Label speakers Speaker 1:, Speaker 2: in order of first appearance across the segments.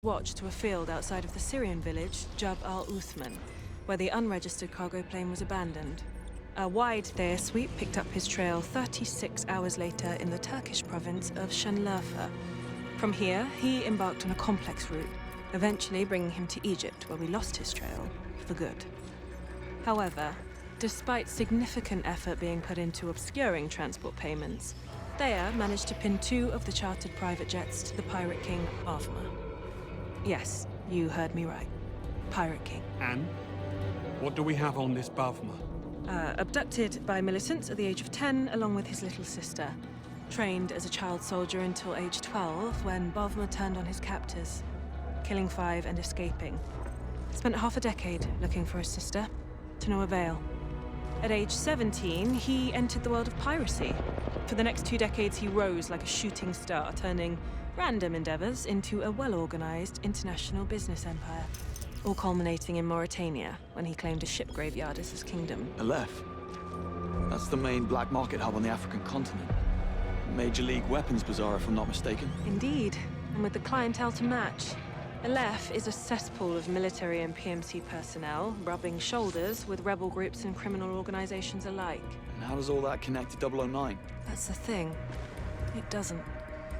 Speaker 1: watch to a field outside of the Syrian village, Jab al-Uthman, where the unregistered cargo plane was abandoned. A wide air sweep picked up his trail 36 hours later in the Turkish province of Şanlıurfa. From here, he embarked on a complex route, eventually bringing him to Egypt, where we lost his trail for good. However, despite significant effort being put into obscuring transport payments, Thayer managed to pin 2 of the chartered private jets to the pirate king Bavma. Yes, you heard me right. Pirate king.
Speaker 2: And? What do we have on this Bavma?
Speaker 1: Abducted by militants at the age of 10, along with his little sister. Trained as a child soldier until age 12, when Bavma turned on his captors, killing 5 and escaping. Spent half a decade looking for his sister, to no avail. At age 17, he entered the world of piracy. For the next 2 decades, he rose like a shooting star, turning random endeavors into a well-organized international business empire, all culminating in Mauritania, when he claimed a ship graveyard as his kingdom.
Speaker 3: Aleph. That's the main black market hub on the African continent. Major League weapons bazaar, if I'm not mistaken.
Speaker 1: Indeed, and with the clientele to match. Aleph is a cesspool of military and PMC personnel, rubbing shoulders with rebel groups and criminal organizations alike.
Speaker 3: And how does all that connect to 009?
Speaker 1: That's the thing. It doesn't.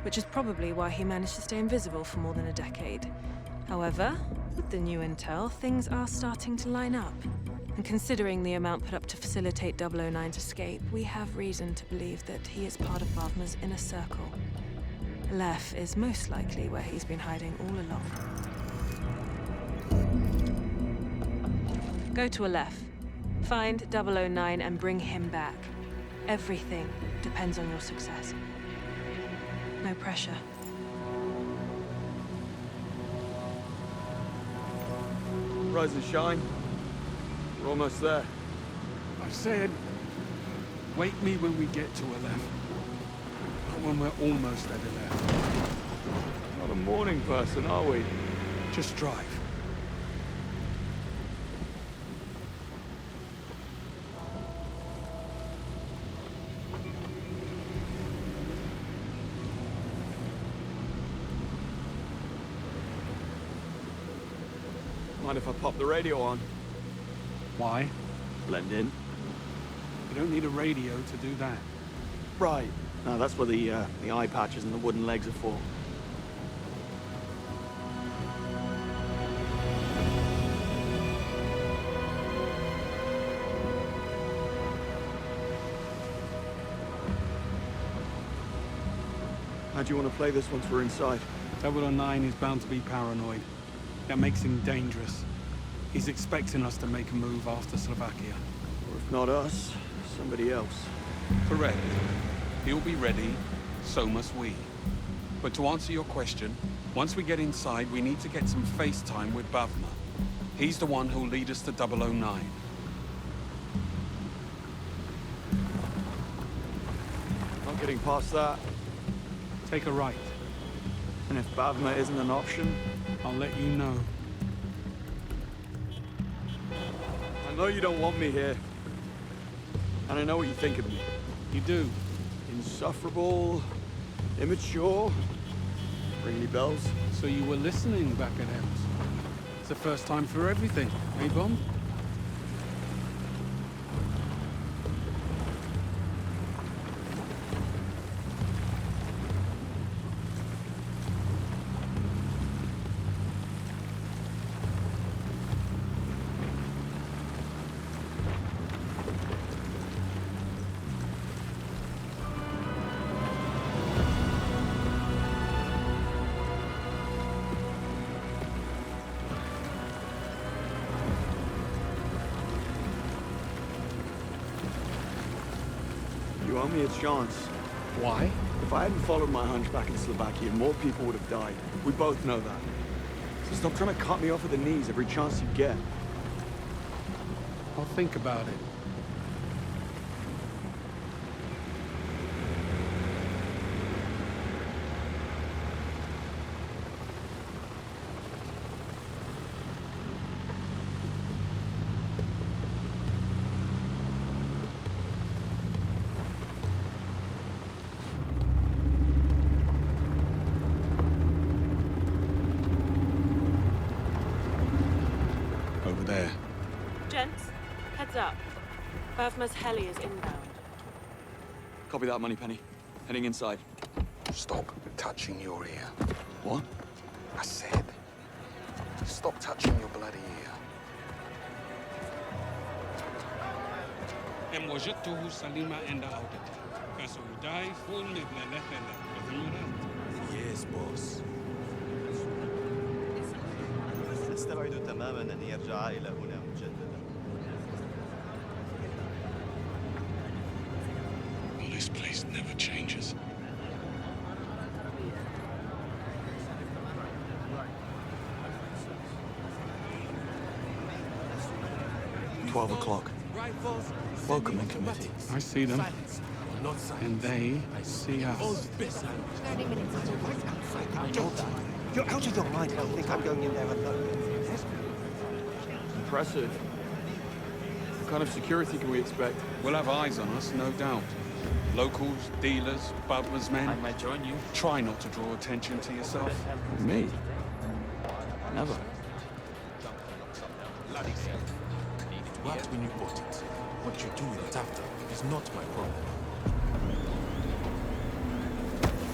Speaker 1: Which is probably why he managed to stay invisible for more than a decade. However, with the new intel, things are starting to line up. And considering the amount put up to facilitate 009's escape, we have reason to believe that he is part of Bavma's inner circle. Aleph is most likely where he's been hiding all along. Go to Aleph. Find 009 and bring him back. Everything depends on your success. No pressure.
Speaker 3: Rise and shine. We're almost there.
Speaker 2: I said, wake me when we get to Aleph. Not when we're almost at Aleph.
Speaker 3: Not a morning person, are we?
Speaker 2: Just drive.
Speaker 3: Mind if I pop the radio on?
Speaker 2: Why?
Speaker 3: Blend in.
Speaker 2: You don't need a radio to do that.
Speaker 3: Right. No, that's what the eye patches and the wooden legs are for. How do you want to play this once we're inside?
Speaker 2: 009 is bound to be paranoid. That makes him dangerous. He's expecting us to make a move after Slovakia.
Speaker 3: Or if not us, somebody else.
Speaker 2: Correct. He'll be ready, so must we. But to answer your question, once we get inside, we need to get some face time with Bavma. He's the one who'll lead us to 009.
Speaker 3: Not getting past that.
Speaker 2: Take a right.
Speaker 3: And if Bavma isn't an option,
Speaker 2: I'll let you know.
Speaker 3: I know you don't want me here. And I know what you think of me.
Speaker 2: You do.
Speaker 3: Insufferable, immature. Ring any bells?
Speaker 2: So you were listening back at Ems. It's the first time for everything, eh, Bond?
Speaker 3: You owe me a chance.
Speaker 2: Why?
Speaker 3: If I hadn't followed my hunch back in Slovakia, more people would have died. We both know that. So stop trying to cut me off at the knees every chance you get.
Speaker 2: I'll think about it. there.
Speaker 1: Gents, heads up. Bavma's heli is inbound.
Speaker 3: Copy that, Moneypenny. Heading inside.
Speaker 2: Stop touching your ear.
Speaker 3: What?
Speaker 2: I said, stop touching your bloody ear.
Speaker 4: Yes, boss.
Speaker 5: نستبعد تماما أن يرجع إلى هنا مجددا.
Speaker 2: Well, this place never changes.
Speaker 3: $12 o'clock. Welcoming committee.
Speaker 2: I see them, and they see us.
Speaker 6: 30 minutes until right outside. You're out of your mind. I think I'm going in there alone.
Speaker 3: Impressive. What kind of security can we expect?
Speaker 2: We'll have eyes on us, no doubt. Locals, dealers, Bavma's men.
Speaker 4: I might join you.
Speaker 2: Try not to draw attention to yourself.
Speaker 3: Me? Never.
Speaker 4: It worked when you bought it. What you do with it after is not my problem.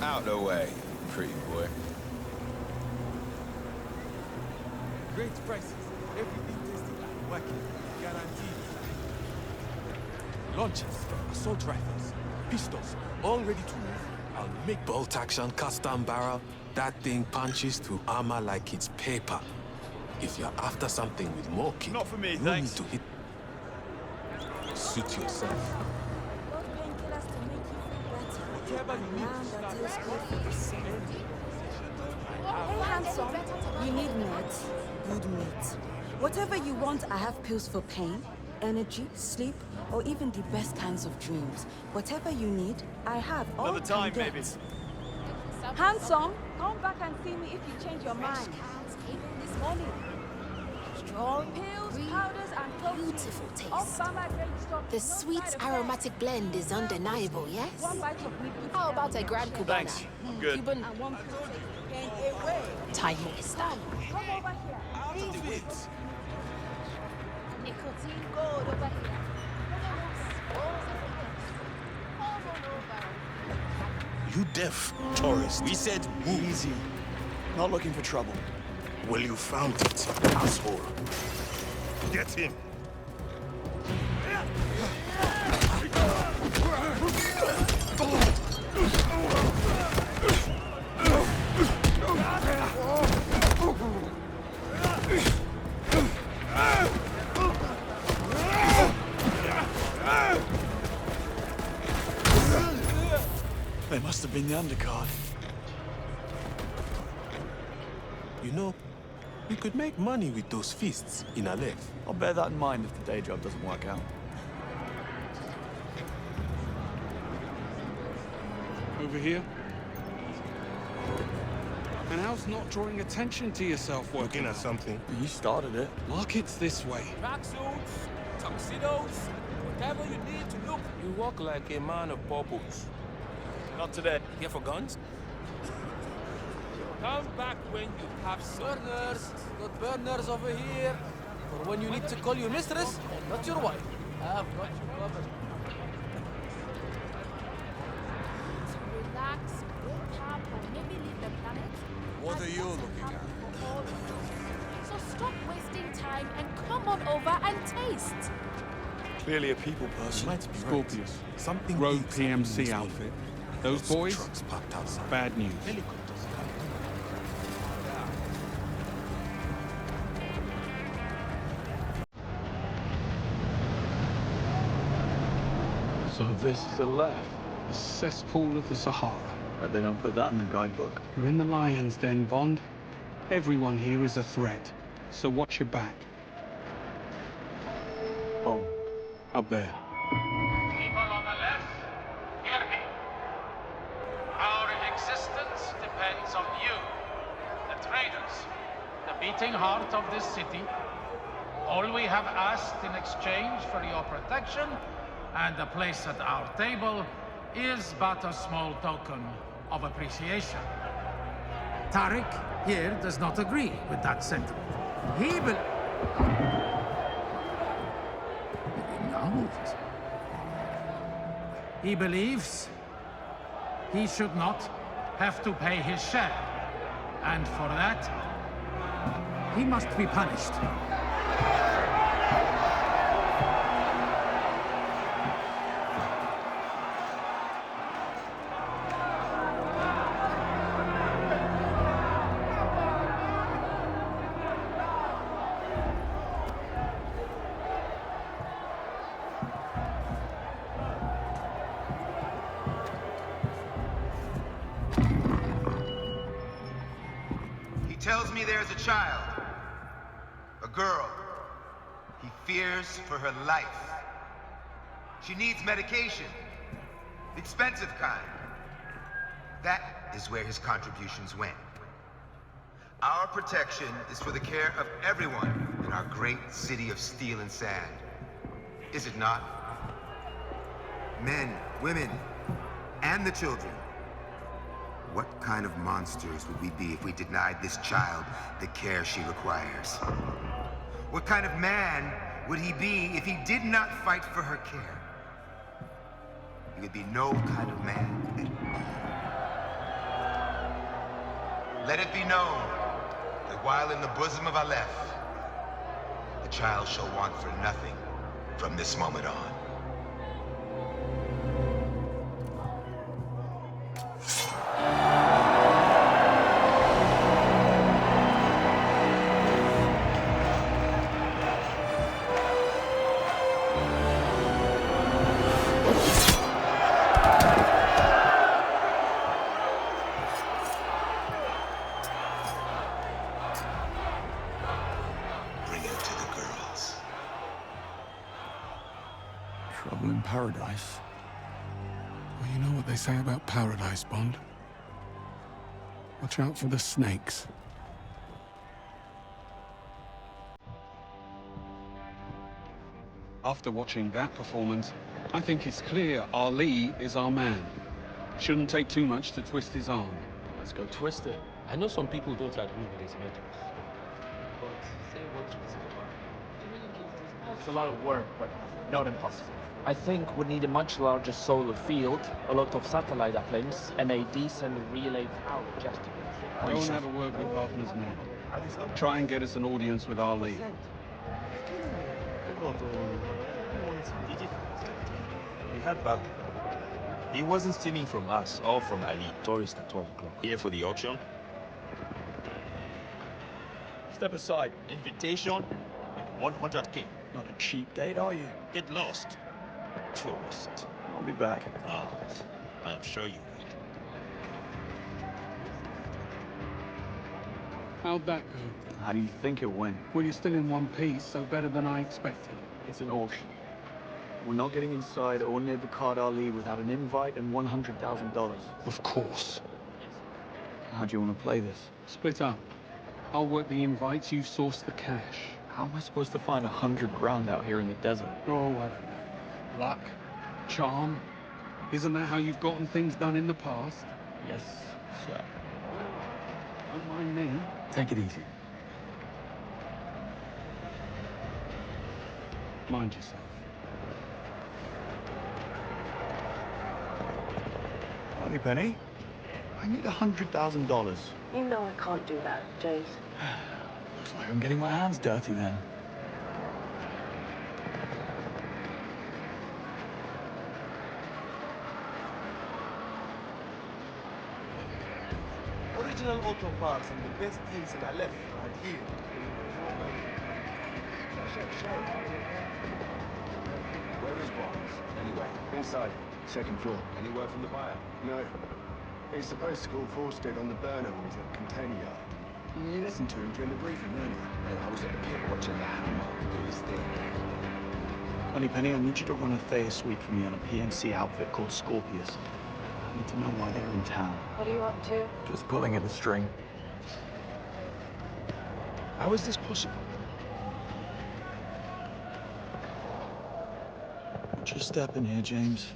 Speaker 5: Out the way, pretty boy.
Speaker 4: Great prices. Everything tasting like working. Guaranteed. Launchers, assault rifles, pistols, all ready to move. I'll make bolt action custom barrel. That thing punches through armor like it's paper. If you're after something with more kick,
Speaker 3: Not for me,
Speaker 4: you
Speaker 3: thanks.
Speaker 4: need to hit. Suit yourself. Whatever you need to start.
Speaker 7: Hey, handsome. You need meds. Good meat. Whatever you want, I have pills for pain, energy, sleep, or even the best kinds of dreams. Whatever you need, I have. All
Speaker 3: Another time,
Speaker 7: can get.
Speaker 3: maybe.
Speaker 7: Handsome, come back and see me if you change your mind. This morning. Strong pills, powders, and
Speaker 8: Beautiful taste.
Speaker 7: Bavma grade stuff.
Speaker 8: The sweet aromatic blend is undeniable, yes?
Speaker 7: One bite of meat.
Speaker 8: How about a Grand Cubana?
Speaker 3: Thanks. I'm good.
Speaker 8: Cuban
Speaker 7: And one pain away.
Speaker 8: Tayoista.
Speaker 7: Come over here.
Speaker 4: Out of it.
Speaker 7: Nicotine gold over here.
Speaker 4: You deaf, tourist. We said move.
Speaker 3: Easy. Not looking for trouble.
Speaker 4: Well, you found it, asshole. Get him.
Speaker 3: They must have been the undercard.
Speaker 4: You know, we could make money with those fists in Aleph.
Speaker 3: I'll bear that in mind if the day job doesn't work out.
Speaker 2: Over here. And how's not drawing attention to yourself working
Speaker 4: Looking at something.
Speaker 3: You started it.
Speaker 2: Market's this way.
Speaker 9: Tracksuits, tuxedos, whatever you need to look. You walk like a man of purpose.
Speaker 3: Not today.
Speaker 9: Here for guns? Come back when you have burners. Got burners over here. For when you need to call your mistress, not your wife. I've got you covered.
Speaker 8: Relax, wake up, or maybe leave the planet.
Speaker 4: What are you looking at?
Speaker 8: So stop wasting time and come on over and taste.
Speaker 3: Clearly a people person.
Speaker 4: Might be
Speaker 2: Scorpius.
Speaker 4: right. Something
Speaker 2: Rogue
Speaker 4: big's happening
Speaker 2: PMC
Speaker 4: this morning.
Speaker 2: outfit. Those
Speaker 4: Lots of
Speaker 2: boys?
Speaker 4: trucks parked outside.
Speaker 2: Bad news.
Speaker 4: Helicopters coming.
Speaker 3: So this is the left.
Speaker 2: The cesspool of the Sahara.
Speaker 3: But they don't put that in the guidebook.
Speaker 2: We're in the lion's den, Bond. Everyone here is a threat, so watch your back.
Speaker 3: Oh,
Speaker 2: Up there.
Speaker 10: People on the left, hear me. Our existence depends on you, the traitors, the beating heart of this city. All we have asked in exchange for your protection and a place at our table is but a small token of appreciation. Tariq here does not agree with that sentiment. He child? He believes he should not have to pay his share. And for that, he must be punished.
Speaker 11: He tells me there's a child, a girl. He fears for her life. She needs medication, the expensive kind. That is where his contributions went. Our protection is for the care of everyone in our great city of steel and sand. Is it not? Men, women, and the children. What kind of monsters would we be if we denied this child the care she requires? What kind of man would he be if he did not fight for her care? He would be no kind of man. Let it be known that while in the bosom of Aleph, the child shall want for nothing from this moment on.
Speaker 2: Trouble in paradise. Well, you know what they say about paradise, Bond. Watch out for the snakes. After watching that performance, I think it's clear Ali is our man. Shouldn't take too much to twist his arm.
Speaker 9: Let's go twist it. I know some people don't agree with his methods. But say what you say about
Speaker 12: It's a lot of work, but not impossible. I think we need a much larger solar field, a lot of satellite uplinks, and a decent relay power just to
Speaker 2: Go and have a word with Bavma's men. Try and get us an audience with Ali.
Speaker 13: We had Bavma. He wasn't stealing from us or from Ali.
Speaker 12: Tourist at 12 o'clock.
Speaker 13: Here for the auction. Step aside. Invitation, 100K.
Speaker 3: Not a cheap date, are you?
Speaker 13: Get lost. Tourist.
Speaker 3: I'll be back.
Speaker 13: Oh, I am sure you will.
Speaker 2: How'd that go?
Speaker 3: How do you think it went?
Speaker 2: Well, you're still in one piece, so better than I expected.
Speaker 3: It's an auction. We're not getting inside or near the card Ali without an invite and $100,000.
Speaker 2: Of course.
Speaker 3: How do you want to play this?
Speaker 2: Split up. I'll work the invites, you source the cash.
Speaker 3: How am I supposed to find 100 grand out here in the desert?
Speaker 2: Oh, I don't know. Luck? Charm? Isn't that how you've gotten things done in the past?
Speaker 3: Yes, sir.
Speaker 2: Don't mind me.
Speaker 3: Take it easy.
Speaker 2: Mind yourself.
Speaker 3: Honey Penny, I need $100,000.
Speaker 14: You know I can't do that, Jace.
Speaker 3: Looks like I'm getting my hands dirty then.
Speaker 6: Original auto parts and the best deals in Aleph are here.
Speaker 15: Where is Barnes? Anyway.
Speaker 16: Inside, second floor.
Speaker 15: Any word from the buyer?
Speaker 16: No. He's supposed to call Forsted on the burner when he's at the container yard. You listened to him during the briefing, weren't you?
Speaker 15: I was at the pier watching the hammer do his thing.
Speaker 3: Honey Penny, I need you to run a Thayer sweep for me on a PNC outfit called Scorpius. I need to know why they're in town.
Speaker 14: What are you up to?
Speaker 3: Just pulling at the string.
Speaker 15: How is this possible?
Speaker 3: Watch your step in here, James.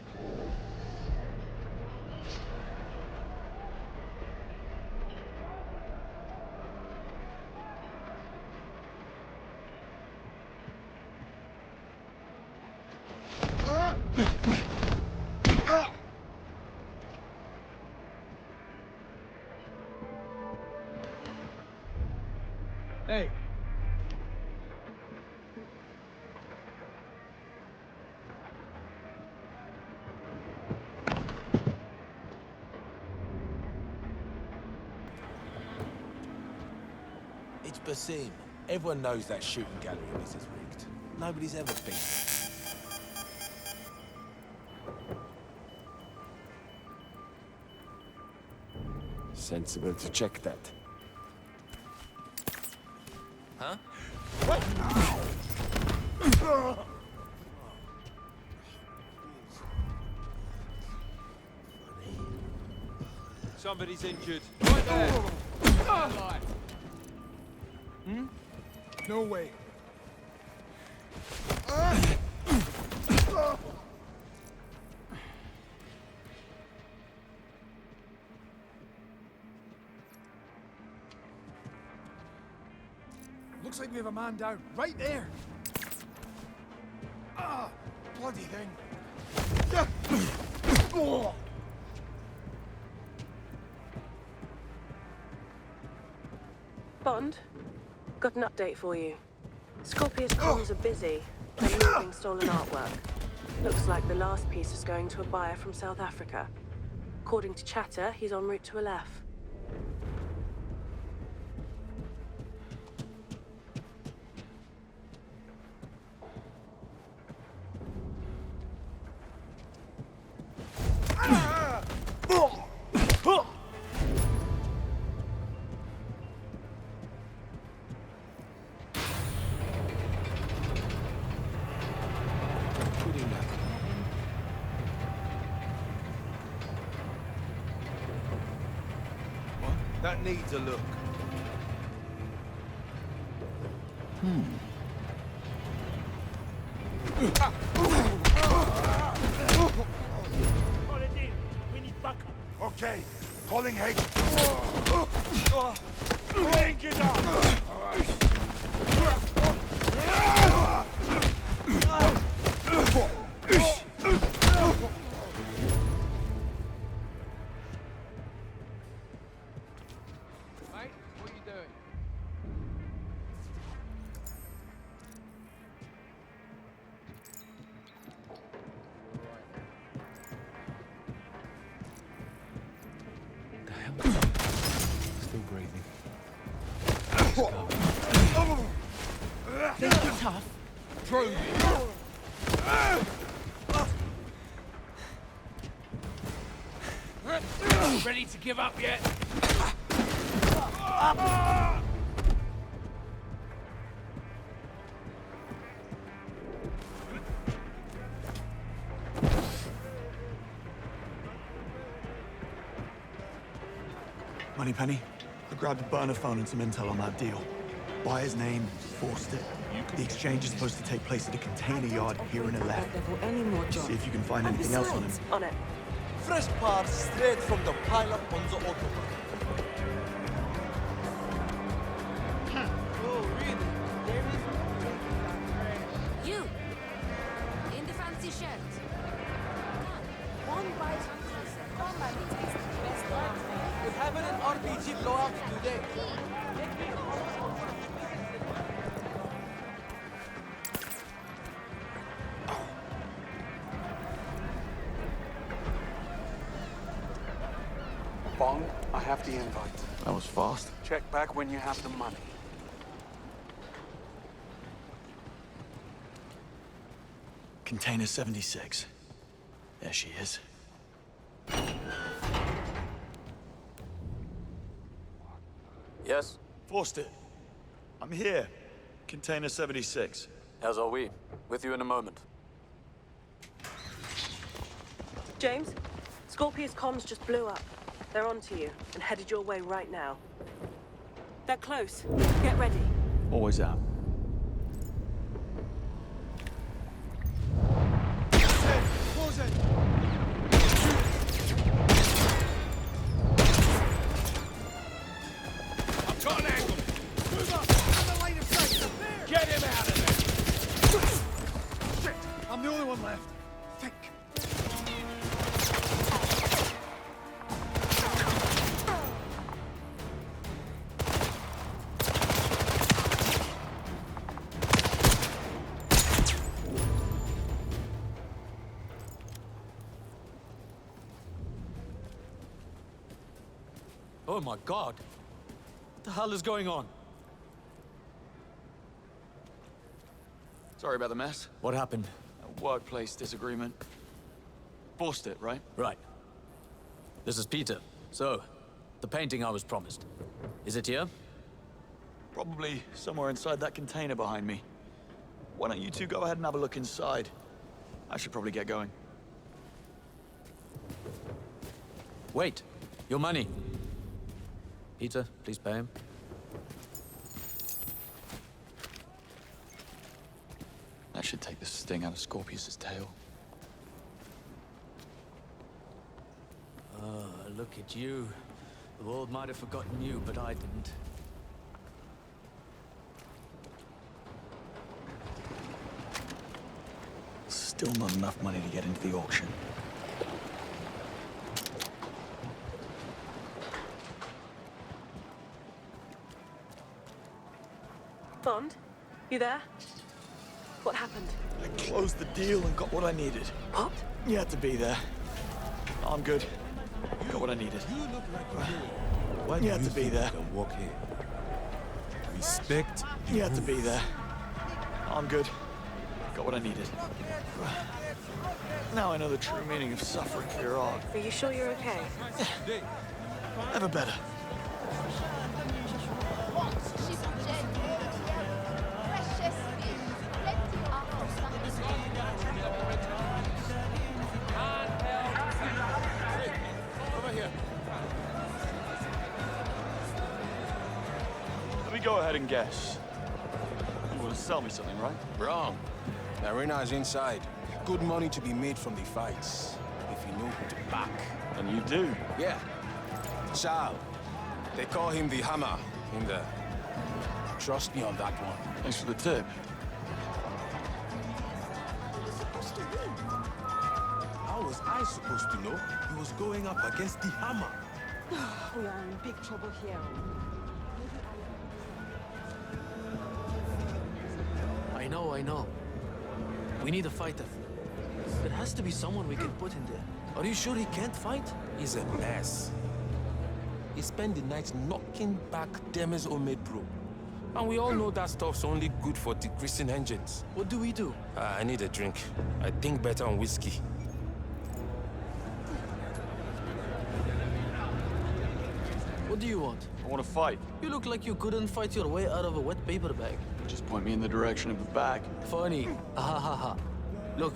Speaker 9: Hey.
Speaker 4: It's Basim. Everyone knows that shooting gallery of his is rigged. Nobody's ever been.
Speaker 15: Sensible to check that.
Speaker 4: Huh?
Speaker 13: Somebody's injured. Right there.
Speaker 9: Hmm? No way. Looks like we have a man down, right there. Ah, bloody thing.
Speaker 1: Bond, got an update for you. Scorpius comms are busy. They're moving stolen artwork. Looks like the last piece is going to a buyer from South Africa. According to chatter, he's en route to Aleph.
Speaker 13: That needs a look.
Speaker 17: We need backup.
Speaker 13: Okay, calling Hague. Link it up.
Speaker 4: Still breathing.
Speaker 9: Think you're tough? Prove it. Ready to give up yet?
Speaker 3: Moneypenny, I grabbed a burner phone and some intel on that deal. Buyer's name, forced it. The exchange is supposed to take place at a container yard here in Aleph. See if you can find anything else on him.
Speaker 1: On it.
Speaker 9: Fresh parts straight from the pileup on the autobahn. Oh, really?
Speaker 8: You! In the fancy shirt. One bite
Speaker 9: We're having an RPG blowout today.
Speaker 2: Bond, I have the invite.
Speaker 3: That was fast.
Speaker 2: Check back when you have the money.
Speaker 3: Container 76. There she is.
Speaker 18: Yes?
Speaker 3: Forster, I'm here. Container 76.
Speaker 18: As are we. With you in a moment.
Speaker 1: James, Scorpius comms just blew up. They're onto you and headed your way right now. They're close. Get ready.
Speaker 3: Always out.
Speaker 9: Close it!
Speaker 13: I've got an angle.
Speaker 9: Move up! On the line of sight! There!
Speaker 13: Get him out of there.
Speaker 9: Shit! I'm the only one left. Think. Oh my god. What the hell is going on?
Speaker 17: Sorry about the mess.
Speaker 9: What happened?
Speaker 17: A workplace disagreement. Forced it, right?
Speaker 9: Right. This is Peter. So, the painting I was promised. Is it here?
Speaker 17: Probably somewhere inside that container behind me. Why don't you two go ahead and have a look inside? I should probably get going.
Speaker 9: Wait. Your money. Peter, please pay him.
Speaker 17: That should take the sting out of Scorpius's tail.
Speaker 9: Oh, look at you. The world might have forgotten you, but I didn't.
Speaker 17: Still not enough money to get into the auction.
Speaker 1: Bond, you there? What happened?
Speaker 17: I closed the deal and got what I needed.
Speaker 1: What?
Speaker 17: You had to be there. I'm good. Got what I needed.
Speaker 4: Why
Speaker 17: you had to be there.
Speaker 4: Walk here. Respect.
Speaker 17: You had to be there. I'm good. Got what I needed. Now I know the true meaning of suffering for your art.
Speaker 1: Are you sure you're okay?
Speaker 17: Never better. Let me go ahead and guess. You want to sell me something, right?
Speaker 4: Wrong. The arena is inside. Good money to be made from the fights, if you know who to back.
Speaker 17: And you do?
Speaker 4: Yeah. Charles. They call him the Hammer in there. Trust me on that one.
Speaker 17: Thanks for the tip.
Speaker 4: How was I supposed to know he was going up against the Hammer?
Speaker 7: We are in big trouble here.
Speaker 9: I know. We need a fighter. There has to be someone we can put in there. Are you sure he can't fight?
Speaker 4: He's a mess. He spent the night knocking back Demis Omedro. And we all know that stuff's only good for degreasing engines.
Speaker 9: What do we do?
Speaker 4: I need a drink. I think better on whiskey.
Speaker 9: What do you want?
Speaker 17: I want to fight.
Speaker 9: You look like you couldn't fight your way out of a wet paper bag.
Speaker 17: Just point me in the direction of the bag.
Speaker 9: Funny. Ha. Look,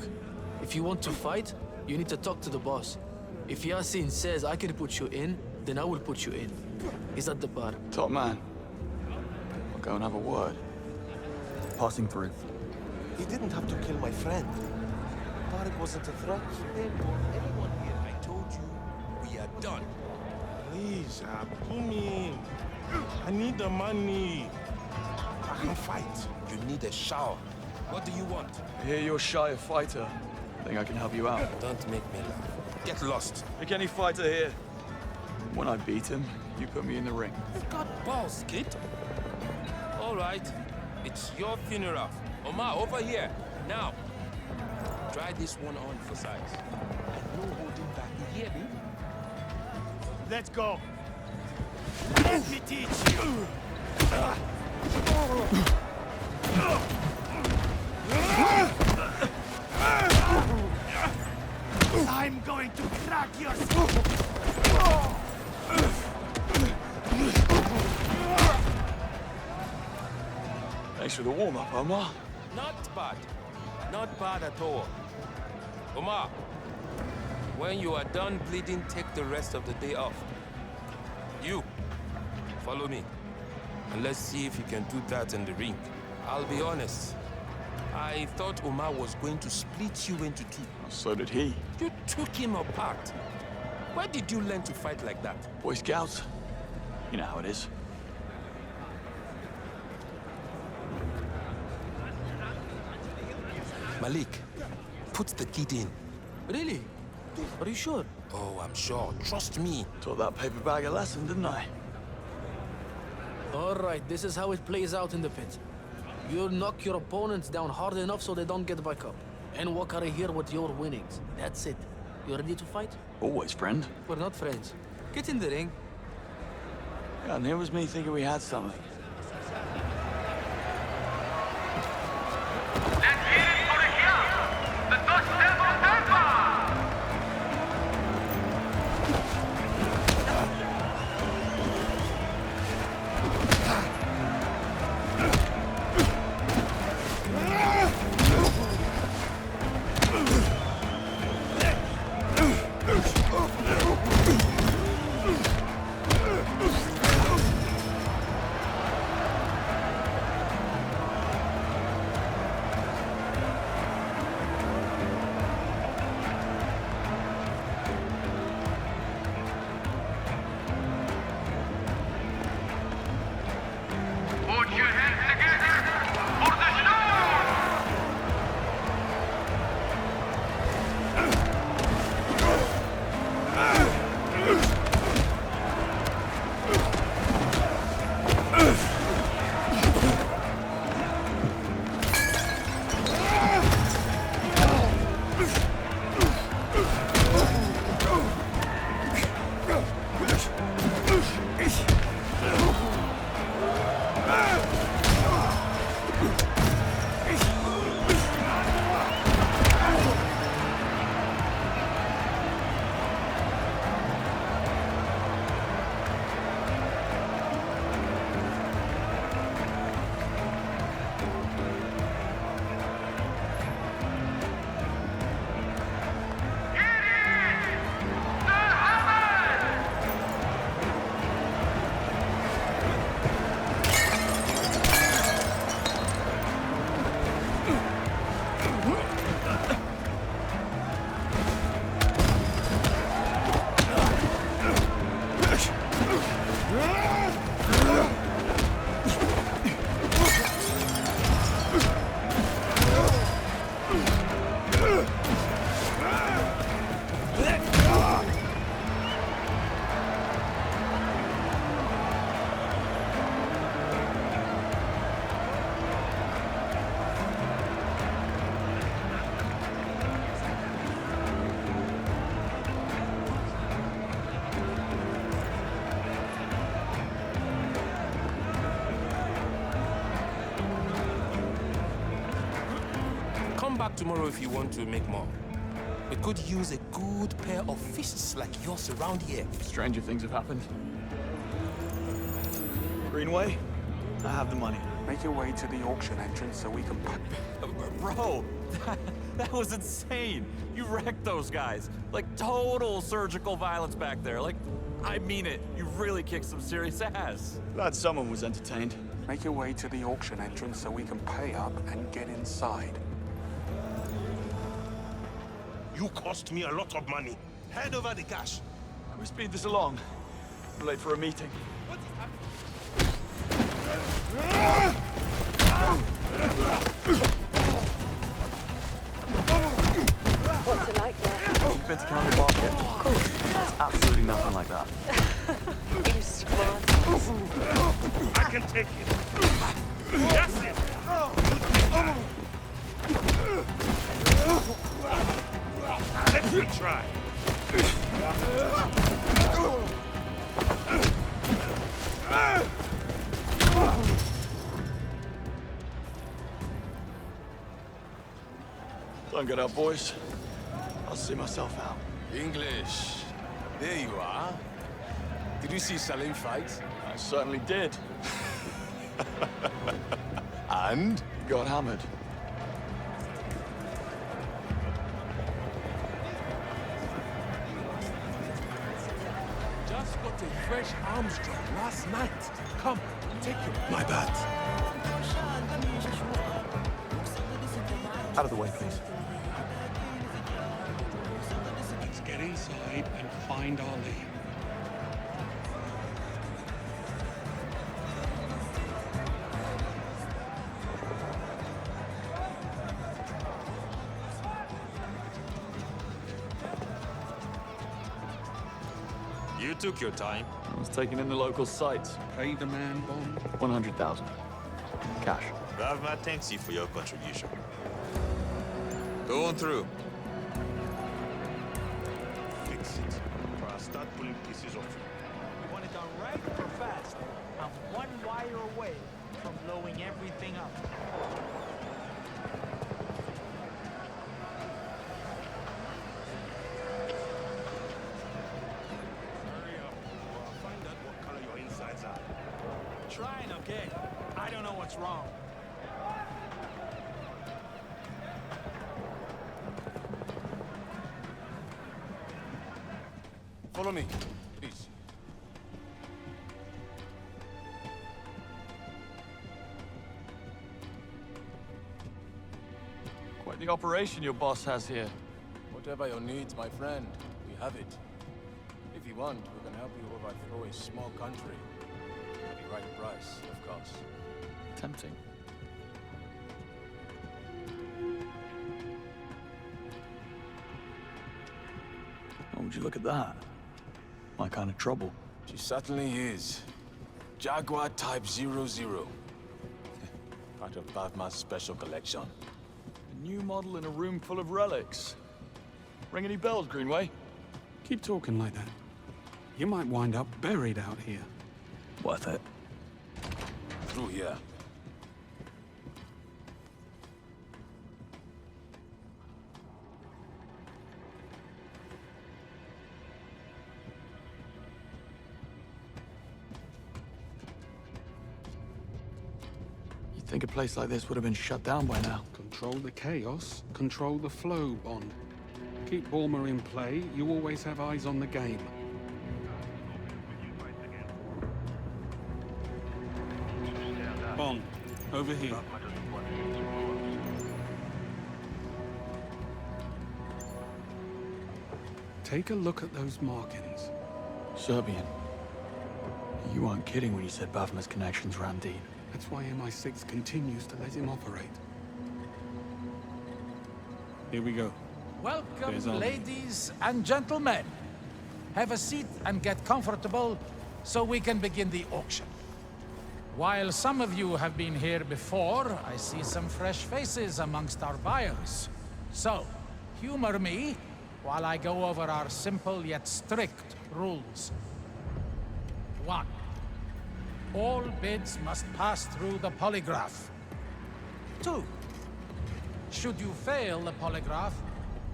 Speaker 9: if you want to fight, you need to talk to the boss. If Yasin says I can put you in, then I will put you in. He's at the bar.
Speaker 17: Top man. I'll go and have a word. Passing through.
Speaker 19: He didn't have to kill my friend. Tariq wasn't a threat to him or anyone here.
Speaker 4: I told you, we are done.
Speaker 19: Please, put me in. I need the money. I can fight.
Speaker 4: You need a shower. What do you want?
Speaker 17: I hear you're shy a fighter. Think I can help you out.
Speaker 4: Don't make me laugh. Get lost.
Speaker 17: Pick any fighter here. When I beat him, you put me in the ring.
Speaker 4: You've got balls, kid. All right. It's your funeral. Omar, over here. Now. Try this one on for size. And no holding back. You hear me?
Speaker 19: Let's go. Let me teach you. I'm going to crack your skull.
Speaker 17: Thanks for the warm-up, Omar.
Speaker 4: Not bad. Not bad at all. Omar, when you are done bleeding, take the rest of the day off. You, follow me. And let's see if you can do that in the ring. I'll be honest. I thought Omar was going to split you into two.
Speaker 17: So did he.
Speaker 4: You took him apart. Where did you learn to fight like that?
Speaker 17: Boy Scouts. You know how it is.
Speaker 4: Malik, put the kid in.
Speaker 9: Really? Are you sure?
Speaker 4: Oh, I'm sure. Trust me.
Speaker 17: Taught that paper bag a lesson, didn't I?
Speaker 9: All right, this is how it plays out in the pit. You knock your opponents down hard enough so they don't get back up. And walk out of here with your winnings. That's it. You ready to fight?
Speaker 17: Always, friend.
Speaker 9: We're not friends. Get in the ring.
Speaker 17: God, and here was me thinking we had something.
Speaker 19: Come back tomorrow if you want to make more. We could use a good pair of fists like yours around here.
Speaker 17: Stranger things have happened. Greenway, I have the money.
Speaker 2: Make your way to the auction entrance so we can...
Speaker 20: Bro, that was insane. You wrecked those guys. Like, total surgical violence back there. Like, I mean it. You really kicked some serious ass.
Speaker 17: Glad someone was entertained.
Speaker 2: Make your way to the auction entrance so we can pay up and get inside.
Speaker 19: You cost me a lot of money. Hand over the cash.
Speaker 17: Can we speed this along? I'm late for a meeting.
Speaker 14: What's it like there?
Speaker 17: You've been to County Market?
Speaker 14: Of course.
Speaker 17: It's absolutely nothing like that.
Speaker 14: You smart.
Speaker 19: I can take it. That's it. Let me try.
Speaker 17: Don't get up, boys. I'll see myself out.
Speaker 19: English. There you are. Did you see Salim fight?
Speaker 17: I certainly did.
Speaker 19: And?
Speaker 17: Got hammered.
Speaker 19: Just got a fresh arms drop last night. Come, take it. My bad.
Speaker 17: Out of the way, please.
Speaker 2: Let's get inside and find our lead.
Speaker 20: You took your time.
Speaker 17: I was taking in the local sites.
Speaker 2: Pay the man, Bond.
Speaker 17: 100,000. Cash.
Speaker 20: Bavma thanks you for your contribution. Go on through.
Speaker 19: Fix it, or I'll start pulling pieces off you.
Speaker 6: You want it done right or fast?
Speaker 12: I'm one wire away from blowing everything up.
Speaker 19: Hurry up. I'll find out what color your insides are.
Speaker 12: Trying, okay? I don't know what's wrong.
Speaker 15: Follow me, please.
Speaker 17: Quite the operation your boss has here.
Speaker 15: Whatever your needs, my friend, we have it. If you want, we can help you overthrow a small country. At the right price, of course.
Speaker 17: Tempting. Oh, would you look at that? My kind of trouble.
Speaker 4: She certainly is. Jaguar Type 00. Part of Bavma's special collection.
Speaker 17: A new model in a room full of relics. Ring any bells, Greenway?
Speaker 2: Keep talking like that. You might wind up buried out here.
Speaker 17: Worth it.
Speaker 4: Through here.
Speaker 17: You'd think a place like this would have been shut down by now.
Speaker 2: Control the chaos, control the flow, Bond. Keep Bavma in play, you always have eyes on the game. Bond, over here. Take a look at those markings.
Speaker 17: Serbian. You weren't kidding when you said Bavma's connections ran deep.
Speaker 2: That's why MI6 continues to let him operate. Here we go.
Speaker 21: Welcome, ladies and gentlemen. Have a seat and get comfortable so we can begin the auction. While some of you have been here before, I see some fresh faces amongst our buyers. So, humor me while I go over our simple yet strict rules. 1. All bids must pass through the polygraph. 2. Should you fail the polygraph,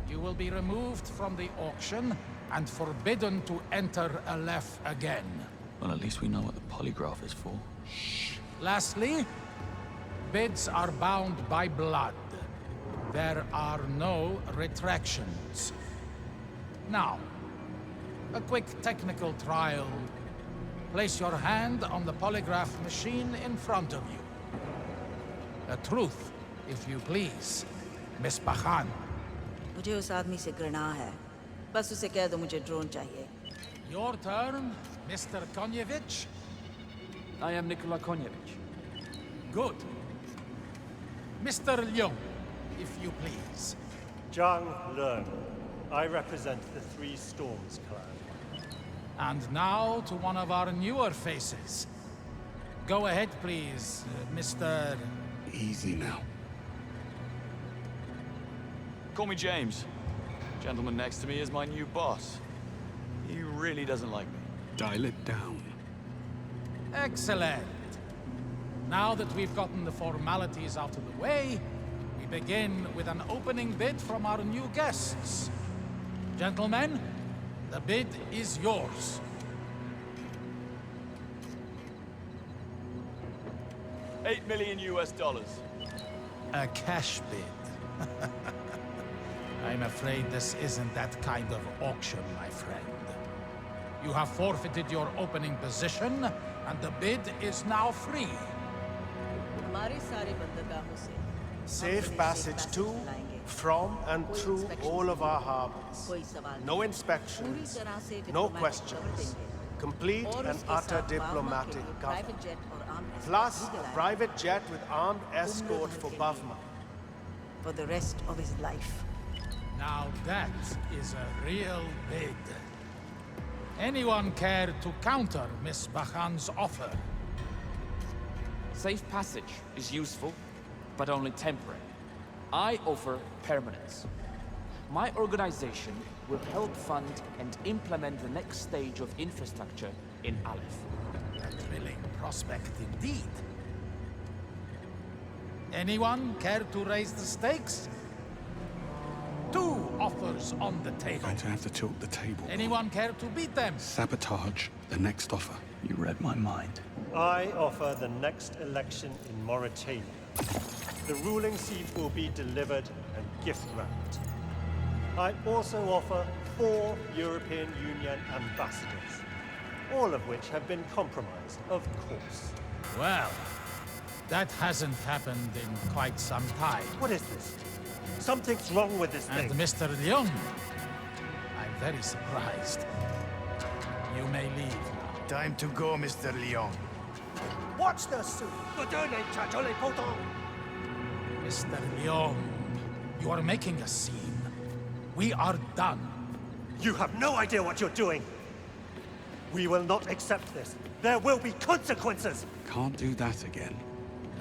Speaker 21: you will be removed from the auction and forbidden to enter Aleph again.
Speaker 17: Well, at least we know what the polygraph is for.
Speaker 21: Lastly, bids are bound by blood. There are no retractions. Now, a quick technical trial. Place your hand on the polygraph machine in front of you. The truth, if you please, Miss Bakhan.
Speaker 7: मुझे उस आदमी से घृणा है। बस उसे कह दो मुझे ड्रोन चाहिए।
Speaker 21: Your turn, Mr. Konyevich.
Speaker 12: I am Nikola Konyevich.
Speaker 21: Good. Mr. Leung, if you please.
Speaker 22: Zhang Leung. I represent the Three Storms clan.
Speaker 21: And now to one of our newer faces. Go ahead, please, Mr.
Speaker 2: Easy now.
Speaker 17: Call me James. Gentleman next to me is my new boss. He really doesn't like me.
Speaker 2: Dial it down.
Speaker 21: Excellent. Now that we've gotten the formalities out of the way, we begin with an opening bid from our new guests. Gentlemen, the bid is yours.
Speaker 17: $8 million US.
Speaker 21: A cash bid. I'm afraid this isn't that kind of auction, my friend. You have forfeited your opening position, and the bid is now free.
Speaker 22: Safe passage to, from, and through all of our harbors. No inspections, no questions. Complete and utter diplomatic cover. Plus, a private jet with armed escort for Bavma.
Speaker 7: For the rest of his life.
Speaker 21: Now that is a real bid. Anyone care to counter Miss Bakhan's offer?
Speaker 12: Safe passage is useful, but only temporary. I offer permanence. My organization will help fund and implement the next stage of infrastructure in Aleph.
Speaker 21: A thrilling prospect indeed. Anyone care to raise the stakes? 2 offers on the table.
Speaker 2: Going to have to tilt the table.
Speaker 21: Anyone care to beat them?
Speaker 2: Sabotage the next offer.
Speaker 3: You read my mind.
Speaker 5: I offer the next election in Mauritania. The ruling seat will be delivered and gift-wrapped. I also offer 4 European Union ambassadors, all of which have been compromised, of course.
Speaker 21: Well, that hasn't happened in quite some time.
Speaker 5: What is this? Something's wrong with this thing.
Speaker 21: And Mr. Leung, I'm very surprised. You may leave now.
Speaker 16: Time to go, Mr. Leung.
Speaker 5: Watch the suit!
Speaker 21: Mr. Leung, you are making a scene. We are done.
Speaker 5: You have no idea what you're doing. We will not accept this. There will be consequences.
Speaker 2: Can't do that again.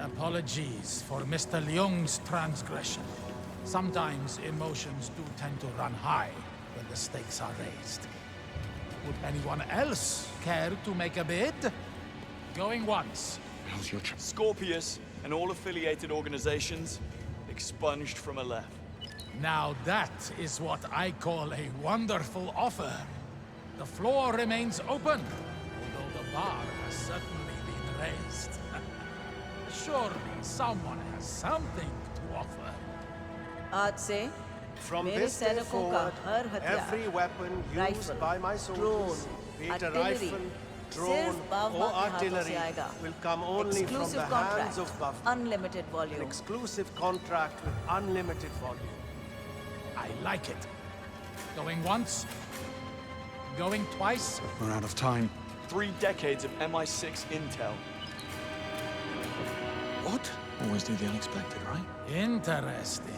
Speaker 21: Apologies for Mr. Leung's transgression. Sometimes emotions do tend to run high when the stakes are raised. Would anyone else care to make a bid? Going once.
Speaker 2: How's your
Speaker 17: Scorpius and all affiliated organizations expunged from Aleph.
Speaker 21: Now that is what I call a wonderful offer. The floor remains open, although the bar has certainly been raised. Surely someone has something to offer.
Speaker 22: From this day forward, every weapon used by my soldiers, be it a rifle, drone, or artillery, will come only from the hands of Bavma.
Speaker 7: Unlimited volume.
Speaker 22: An exclusive contract with unlimited volume.
Speaker 21: I like it. Going once? Going twice?
Speaker 2: We're out of time.
Speaker 17: 3 decades of MI6 intel.
Speaker 2: What?
Speaker 17: Always do the unexpected, right?
Speaker 21: Interesting.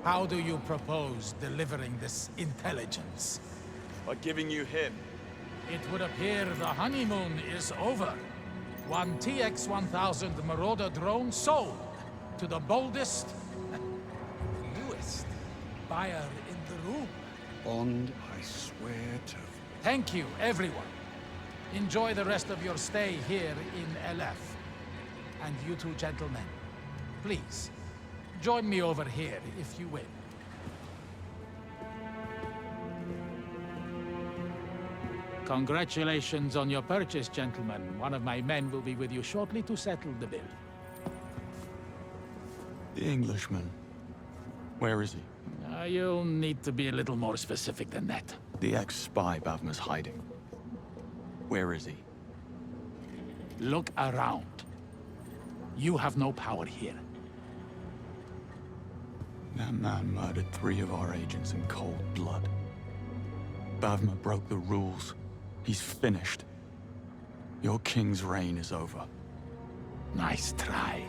Speaker 21: How do you propose delivering this intelligence?
Speaker 17: By giving you him.
Speaker 21: It would appear the honeymoon is over. 1 TX-1000 Marauder drone sold to the boldest, newest buyer in the room.
Speaker 2: Bond, I swear to...
Speaker 21: Thank you, everyone. Enjoy the rest of your stay here in LF. And you two gentlemen, please, join me over here if you will. Congratulations on your purchase, gentlemen. One of my men will be with you shortly to settle the bill.
Speaker 17: The Englishman. Where is he?
Speaker 21: You'll need to be a little more specific than that.
Speaker 17: The ex-spy Bavma's hiding. Where is he?
Speaker 21: Look around. You have no power here.
Speaker 17: That man murdered 3 of our agents in cold blood. Bavma broke the rules. He's finished. Your king's reign is over.
Speaker 21: Nice try.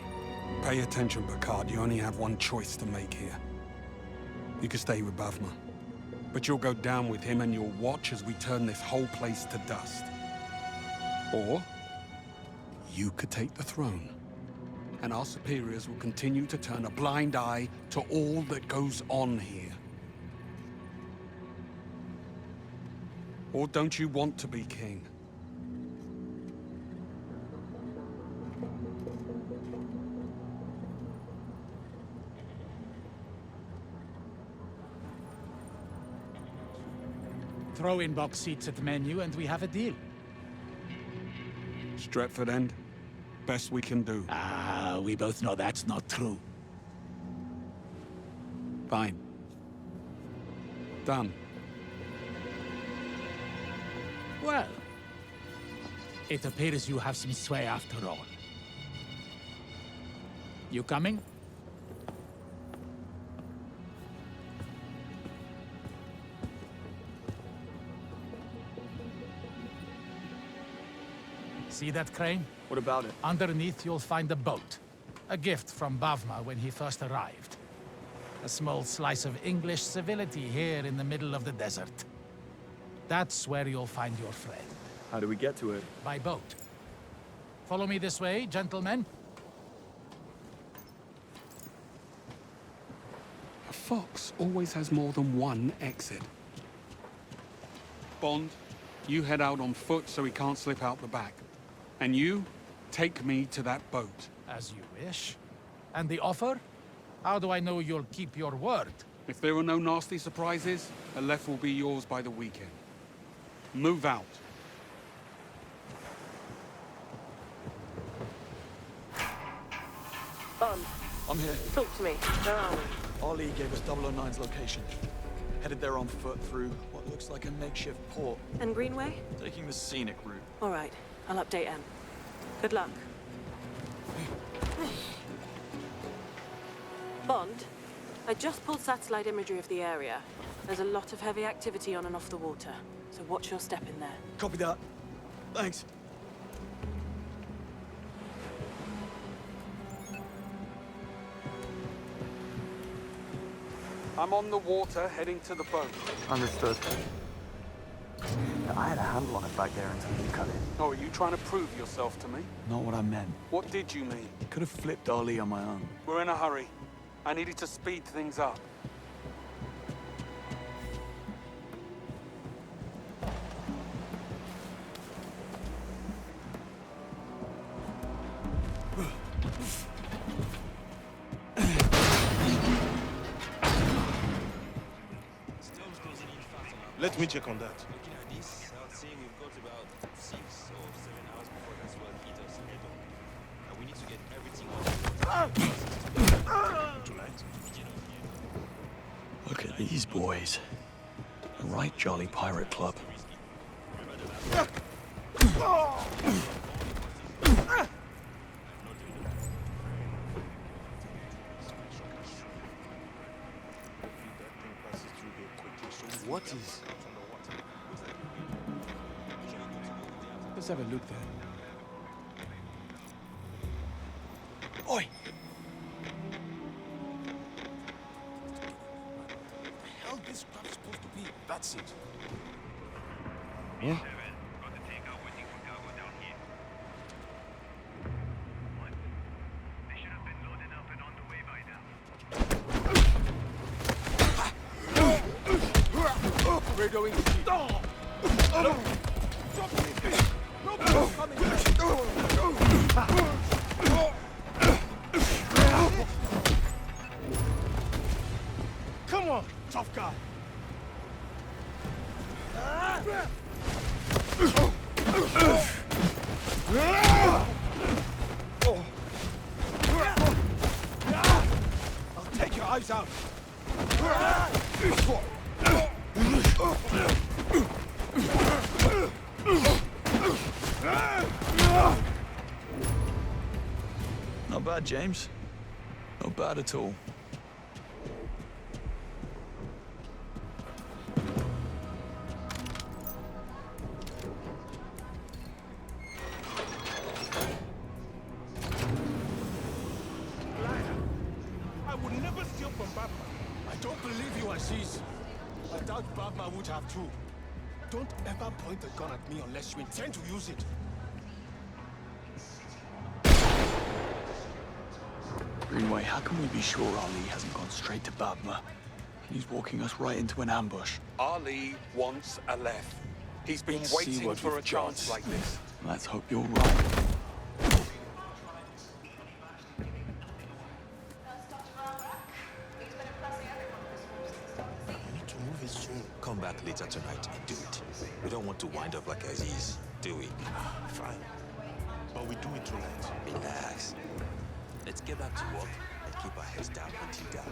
Speaker 2: Pay attention, Picard. You only have one choice to make here. You can stay with Bavma, but you'll go down with him and you'll watch as we turn this whole place to dust. Or you could take the throne, and our superiors will continue to turn a blind eye to all that goes on here. Or don't you want to be king?
Speaker 21: Throw in box seats at the menu and we have a deal.
Speaker 2: Stretford end? Best we can do.
Speaker 21: We both know that's not true.
Speaker 2: Fine. Done.
Speaker 21: Well, it appears you have some sway after all. You coming? See that crane?
Speaker 17: What about it?
Speaker 21: Underneath you'll find a boat. A gift from Bavma when he first arrived. A small slice of English civility here in the middle of the desert. That's where you'll find your friend.
Speaker 17: How do we get to it?
Speaker 21: By boat. Follow me this way, gentlemen.
Speaker 2: A fox always has more than one exit. Bond, you head out on foot so he can't slip out the back. And you, take me to that boat.
Speaker 21: As you wish. And the offer? How do I know you'll keep your word?
Speaker 2: If there are no nasty surprises, Aleph will be yours by the weekend. Move out.
Speaker 14: Bond,
Speaker 17: I'm here.
Speaker 14: talk to me. Where are we?
Speaker 17: Ali gave us 009's location. Headed there on foot through what looks like a makeshift port.
Speaker 1: And Greenway?
Speaker 17: Taking the scenic route.
Speaker 1: All right, I'll update M. Good luck. Bond, I just pulled satellite imagery of the area. There's a lot of heavy activity on and off the water, so watch your step in there.
Speaker 17: Copy that. Thanks.
Speaker 2: I'm on the water, heading to the boat.
Speaker 17: Understood. I had a handle on it back there until you cut in.
Speaker 2: Oh, are you trying to prove yourself to me?
Speaker 17: Not what I meant.
Speaker 2: What did you mean?
Speaker 17: Could have flipped Ali on my own.
Speaker 2: We're in a hurry. I needed to speed things up.
Speaker 19: Let me check on that.
Speaker 13: Looking at this, I would say we've got about 6 or 7 hours before that's what hit us head on. And we need to get everything on tonight.
Speaker 17: Look at these boys. A right jolly pirate club.
Speaker 15: What is? Let's have a look there.
Speaker 17: Oi!
Speaker 15: The hell this crap supposed to be? That's it.
Speaker 17: Yeah?
Speaker 15: We're going to see. No!
Speaker 19: Come on, tough guy.
Speaker 3: I'll take your eyes out.
Speaker 17: Not bad, James. Not bad at all.
Speaker 19: I would never steal from Bavma.
Speaker 15: I don't believe you, Aziz. I doubt Bavma would have too. Don't ever point a gun at me unless you intend to use it.
Speaker 17: Greenway, how can we be sure Ali hasn't gone straight to Bavma? He's walking us right into an ambush.
Speaker 2: Ali wants Aleph. He's been
Speaker 17: Let's see
Speaker 2: waiting
Speaker 17: what
Speaker 2: for a
Speaker 17: we've
Speaker 2: chance
Speaker 17: got.
Speaker 2: like this.
Speaker 17: Let's hope you're right.
Speaker 13: Come back later tonight and do it. We don't want to wind up like Aziz, do we?
Speaker 19: Fine. But we do it tonight.
Speaker 13: Relax. Let's get back to work and keep our heads down until dark.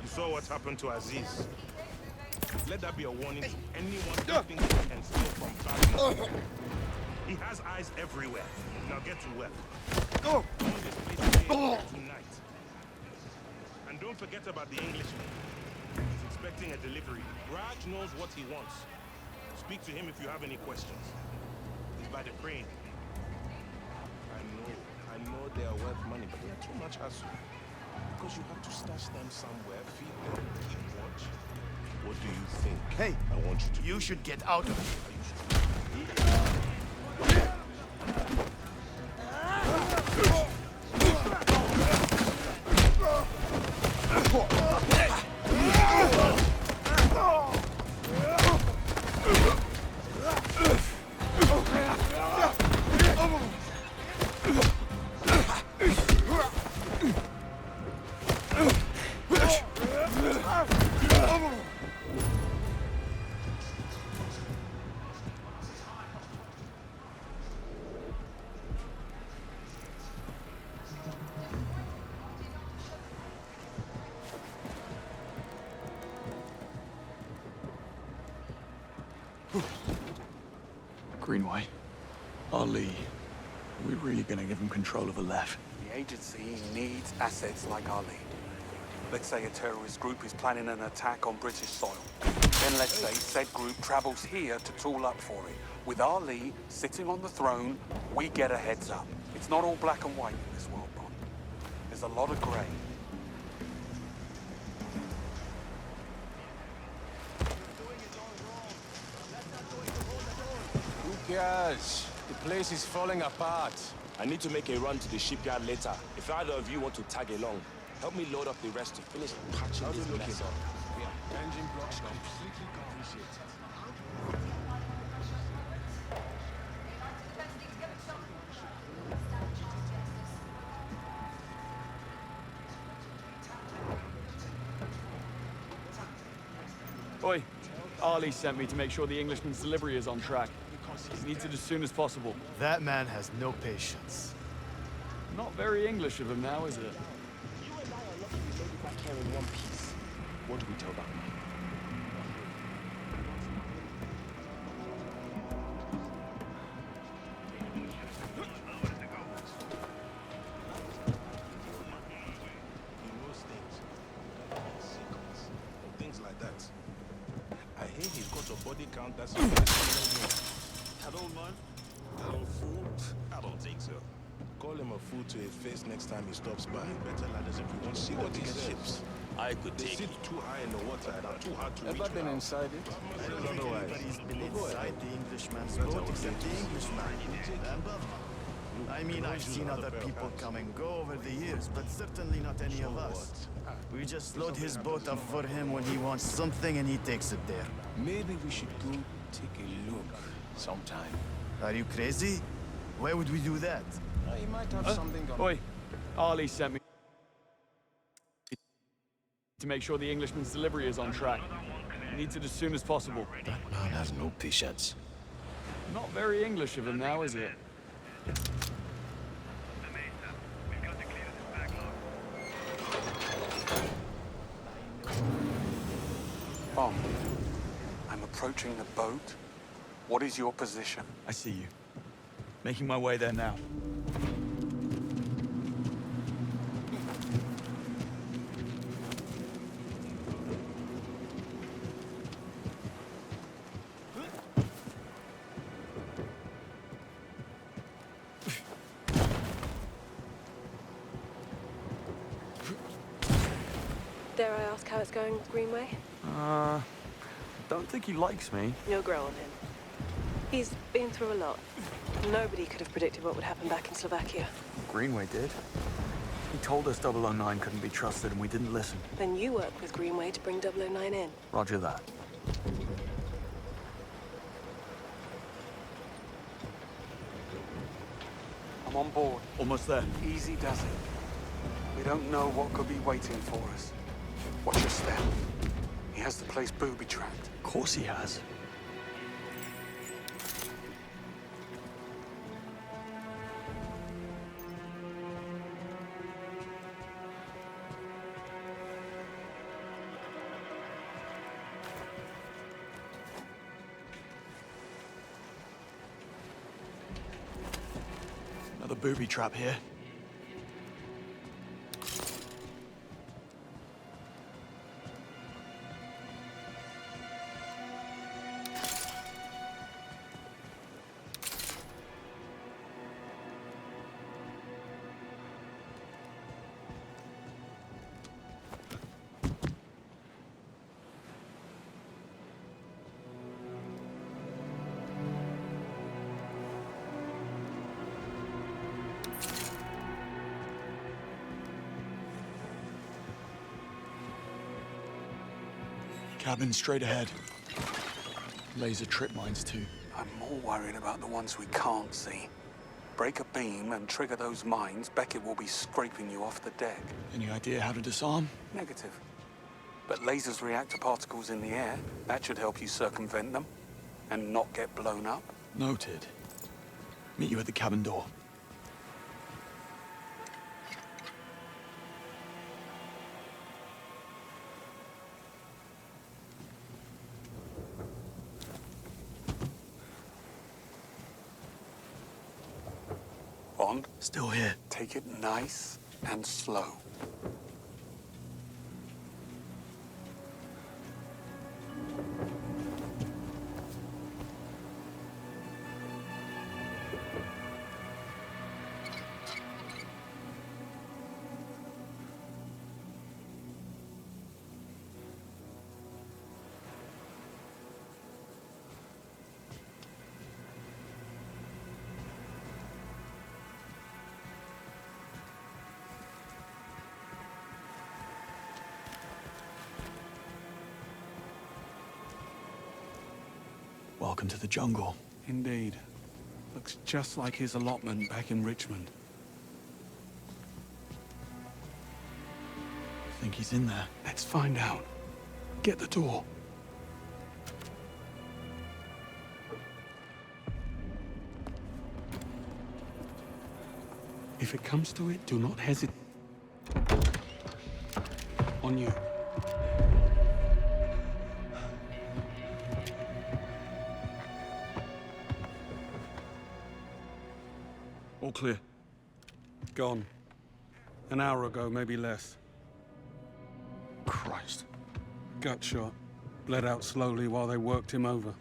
Speaker 19: You saw what happened to Aziz. Let that be a warning to anyone who thinks they can steal from Bavma. He has eyes everywhere. Now get to work. Go! Tonight. And don't forget about the Englishman. He's expecting a delivery. Raj knows what he wants. Speak to him if you have any questions. He's by the crane. I know they are worth money, but they are too much hassle. Because you have to stash them somewhere, feed them, keep watch. What do you think?
Speaker 22: Hey,
Speaker 19: I want you to
Speaker 22: you should get out of here.
Speaker 17: Greenway. Ali. Are we really gonna give him control of the left?
Speaker 2: The agency needs assets like Ali. Let's say a terrorist group is planning an attack on British soil. Then let's say said group travels here to tool up for it. With Ali sitting on the throne, we get a heads up. It's not all black and white in this world, Bond. There's a lot of grey.
Speaker 15: Who cares? The place is falling apart.
Speaker 13: I need to make a run to the shipyard later. If either of you want to tag along, help me load up the rest to finish patching this mess up.
Speaker 15: Engine blocks completely compensated.
Speaker 17: Oi, Ali sent me to make sure the Englishman's delivery is on track. He needs it as soon as possible.
Speaker 10: That man has no patience.
Speaker 17: Not very English of him now, is it?
Speaker 13: You and I are lucky we made it back here in one piece. What do we tell Bavma? Things like that. I hear he's got a body count that's that old man? That old fool? I don't think so. Call him a fool to his face next time he stops by. Better ladders if you want to see what he gets ships. I could take it. They sit too high in the water and are too hard to reach.
Speaker 15: Ever been inside it?
Speaker 10: I don't know why he's been inside the Englishman's boat except the Englishman and Bavma. I mean, I've seen other people come and go over the years, but certainly not any of us. We just load his boat up for him when he wants something and he takes it there.
Speaker 15: Maybe we should go take a look sometime.
Speaker 10: Are you crazy? Why would we do that?
Speaker 15: He might have something on.
Speaker 17: Oi, Ali sent me to make sure the Englishman's delivery is on track. He needs it as soon as possible.
Speaker 15: That man has no patience.
Speaker 17: Not very English of him now, is it?
Speaker 2: Bond, I'm approaching the boat. What is your position?
Speaker 17: I see you. Making my way there now.
Speaker 14: Dare I ask how it's going with Greenway?
Speaker 17: Don't think he likes me.
Speaker 14: You'll grow on him. He's been through a lot. Nobody could have predicted what would happen back in Slovakia.
Speaker 17: Greenway did. He told us 009 couldn't be trusted and we didn't listen.
Speaker 14: Then you work with Greenway to bring 009 in.
Speaker 17: Roger that.
Speaker 2: I'm on board.
Speaker 17: Almost there.
Speaker 2: Easy does it. We don't know what could be waiting for us. Watch your step. He has the place booby-trapped.
Speaker 17: Of course he has. Another booby trap here. Cabin straight ahead. Laser trip mines too.
Speaker 2: I'm more worried about the ones we can't see. Break a beam and trigger those mines, Beckett will be scraping you off the deck.
Speaker 17: Any idea how to disarm?
Speaker 2: Negative. But lasers react to particles in the air. That should help you circumvent them and not get blown up.
Speaker 17: Noted. Meet you at the cabin door.
Speaker 2: Bond.
Speaker 3: Still here.
Speaker 2: Take it nice and slow.
Speaker 3: Welcome to the jungle.
Speaker 2: Indeed. Looks just like his allotment back in Richmond.
Speaker 3: Think he's in there?
Speaker 2: Let's find out. Get the door. If it comes to it, do not hesitate. On you. All clear. Gone. An hour ago, maybe less.
Speaker 3: Christ.
Speaker 2: Gut shot. Bled out slowly while they worked him over.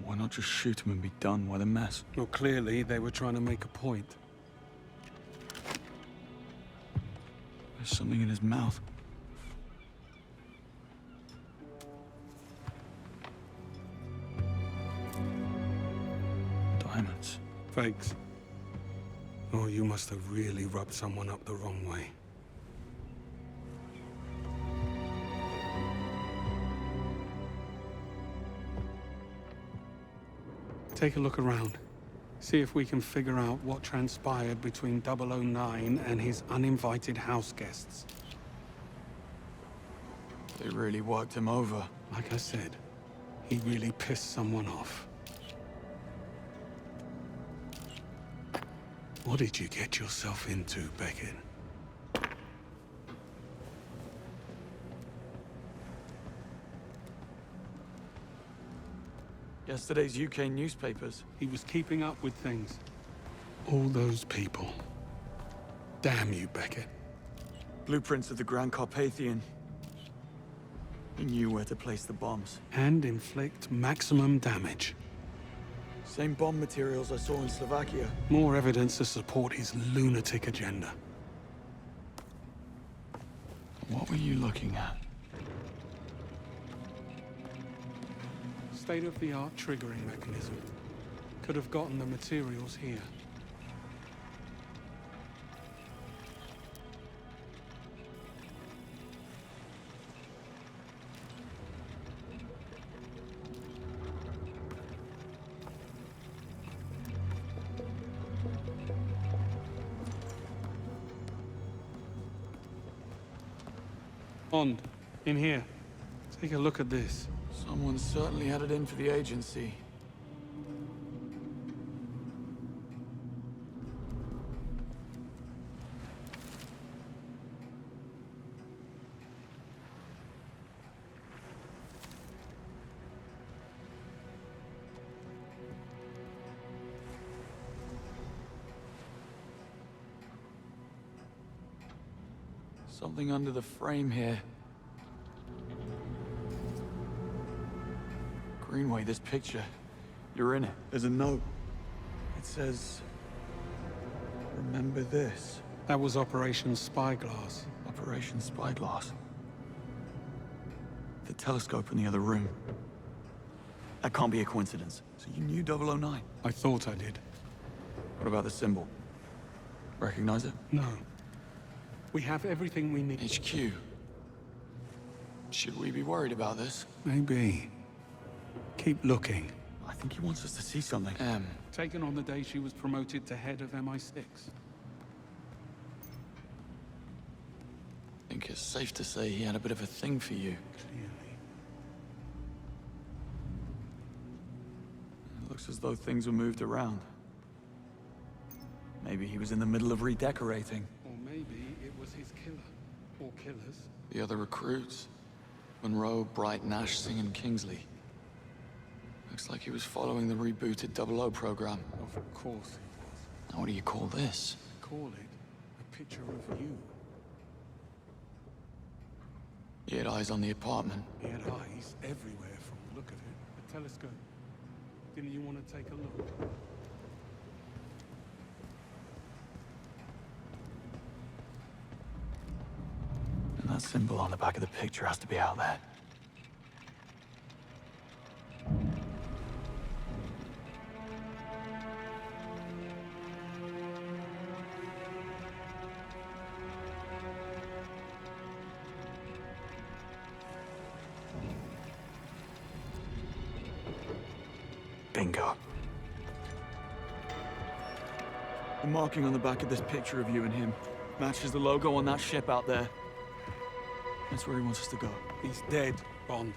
Speaker 3: Why not just shoot him and be done? Why the mess?
Speaker 2: Well, clearly they were trying to make a point.
Speaker 3: There's something in his mouth. Diamonds.
Speaker 2: Fakes. Oh, you must have really rubbed someone up the wrong way. Take a look around. See if we can figure out what transpired between 009 and his uninvited house guests.
Speaker 3: They really worked him over.
Speaker 2: Like I said, he really pissed someone off. What did you get yourself into, Beckett?
Speaker 3: Yesterday's UK newspapers.
Speaker 2: He was keeping up with things. All those people. Damn you, Beckett.
Speaker 3: Blueprints of the Grand Carpathian. He knew where to place the bombs.
Speaker 2: And inflict maximum damage.
Speaker 3: Same bomb materials I saw in Slovakia.
Speaker 2: More evidence to support his lunatic agenda.
Speaker 3: What were you looking at?
Speaker 2: State-of-the-art triggering mechanism. Could have gotten the materials here. Bond, in here. Take a look at this.
Speaker 3: Someone certainly had it in for the agency. Something under the frame here. Greenway, this picture. You're in it. There's a note. It says, remember this.
Speaker 2: That was Operation Spyglass.
Speaker 3: Operation Spyglass. The telescope in the other room. That can't be a coincidence. So you knew 009?
Speaker 2: I thought I did.
Speaker 3: What about the symbol? Recognize it?
Speaker 2: No. We have everything we need.
Speaker 3: HQ. Should we be worried about this?
Speaker 2: Maybe. Keep looking.
Speaker 3: I think he wants us to see something.
Speaker 2: Taken on the day she was promoted to head of MI6.
Speaker 3: I think it's safe to say he had a bit of a thing for you.
Speaker 2: Clearly.
Speaker 3: It looks as though things were moved around. Maybe he was in the middle of redecorating.
Speaker 2: Or maybe it was his killer. Or killers.
Speaker 3: The other recruits. Monroe, Bright, Nash, Singh, and Kingsley. Looks like he was following the rebooted 00 program.
Speaker 2: Of course he was.
Speaker 17: What do you call this?
Speaker 2: Call it a picture of you.
Speaker 17: He had eyes on the apartment.
Speaker 2: He had eyes everywhere from the look of it. A telescope. Didn't you want to take a look?
Speaker 17: And that symbol on the back of the picture has to be out there. Bingo. The marking on the back of this picture of you and him matches the logo on that ship out there. That's where he wants us to go.
Speaker 2: He's dead, Bond.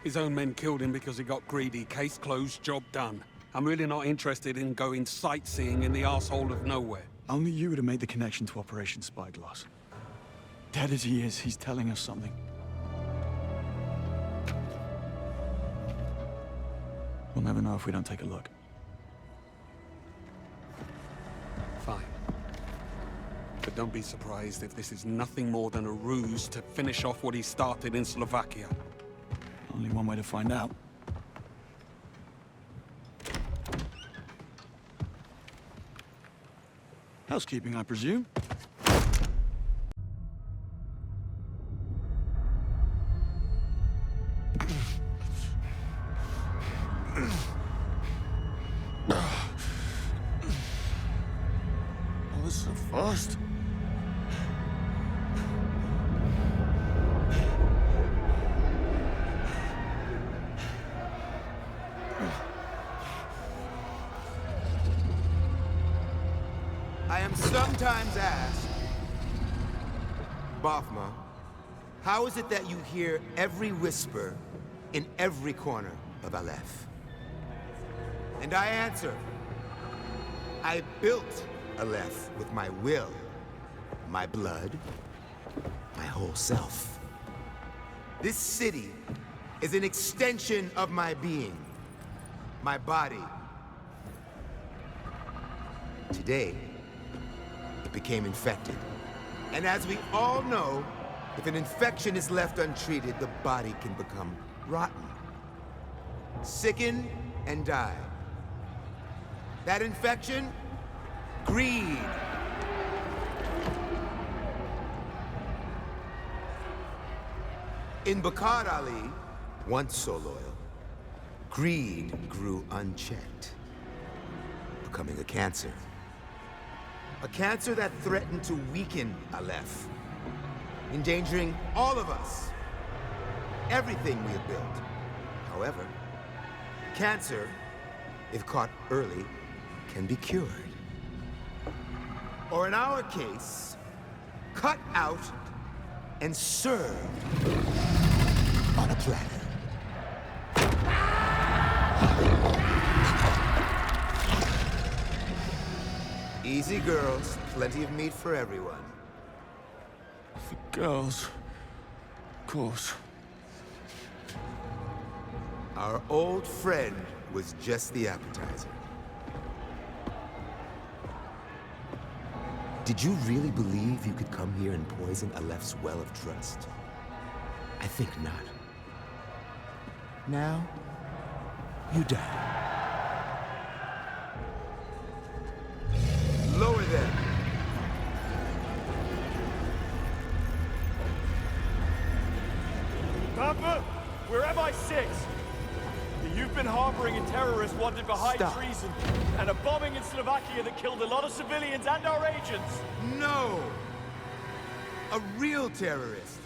Speaker 2: His own men killed him because he got greedy. Case closed, job done. I'm really not interested in going sightseeing in the arsehole of nowhere.
Speaker 17: Only you would have made the connection to Operation Spyglass. Dead as he is, he's telling us something. We'll never know if we don't take a look.
Speaker 2: Fine. But don't be surprised if this is nothing more than a ruse to finish off what he started in Slovakia.
Speaker 17: Only one way to find out. Housekeeping, I presume?
Speaker 3: Oh, this is so fast.
Speaker 8: I am sometimes asked, Bavma, how is it that you hear every whisper in every corner of Aleph? And I answer, I built Aleph with my will, my blood, my whole self. This city is an extension of my being, my body. Today, it became infected. And as we all know, if an infection is left untreated, the body can become rotten, sicken, and die. That infection? Greed. In Bakar Ali, once so loyal, greed grew unchecked, becoming a cancer. A cancer that threatened to weaken Aleph, endangering all of us, everything we have built. However, cancer, if caught early, can be cured. Or in our case, cut out and served on a platter. Easy, girls. Plenty of meat for everyone.
Speaker 17: For girls, of course.
Speaker 8: Our old friend was just the appetizer. Did you really believe you could come here and poison Aleph's well of trust? I think not. Now, you die. Lower them.
Speaker 11: Bavma, we're MI6. You've been harboring a terrorist wanted for high treason and a bombing in Slovakia that killed a lot of civilians and our agents.
Speaker 8: No! A real terrorist.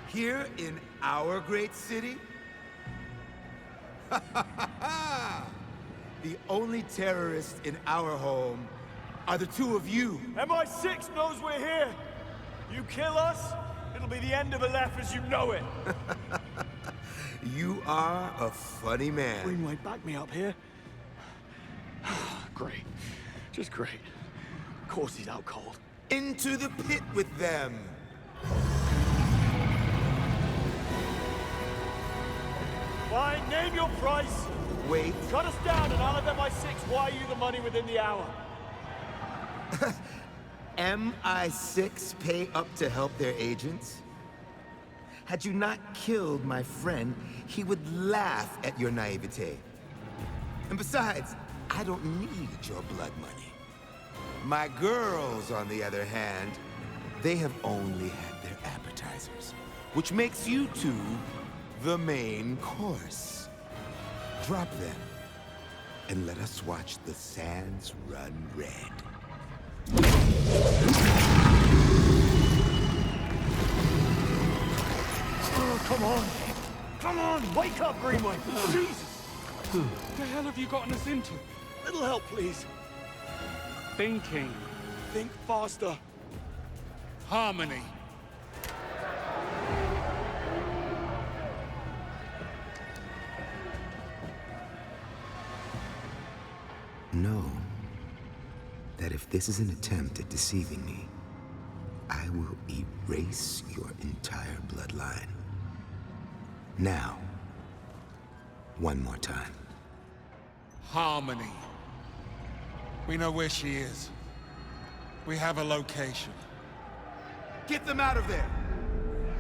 Speaker 8: Here in our great city? The only terrorists in our home are the two of you.
Speaker 11: MI6 knows we're here. You kill us, it'll be the end of Aleph as you know it.
Speaker 8: You are a funny man.
Speaker 3: Greenway, back me up here. Great. Just great. Of course he's out cold.
Speaker 8: Into the pit with them.
Speaker 11: Fine, name your price.
Speaker 8: Wait.
Speaker 11: Cut us down and I'll have MI6 wire you the money within the hour.
Speaker 8: MI6 pay up to help their agents? Had you not killed my friend, he would laugh at your naivete. And besides, I don't need your blood money. My girls, on the other hand, they have only had their appetizers, which makes you two the main course. Drop them, and let us watch the sands run red.
Speaker 11: Oh, come on! Come on, wake up, Greenway! Jesus!
Speaker 2: What the hell have you gotten us into?
Speaker 11: Little help, please.
Speaker 2: Thinking.
Speaker 11: Think faster.
Speaker 2: Harmony.
Speaker 8: Know that if this is an attempt at deceiving me, I will erase your entire bloodline. Now, one more time.
Speaker 2: Harmony. We know where she is. We have a location.
Speaker 8: Get them out of there!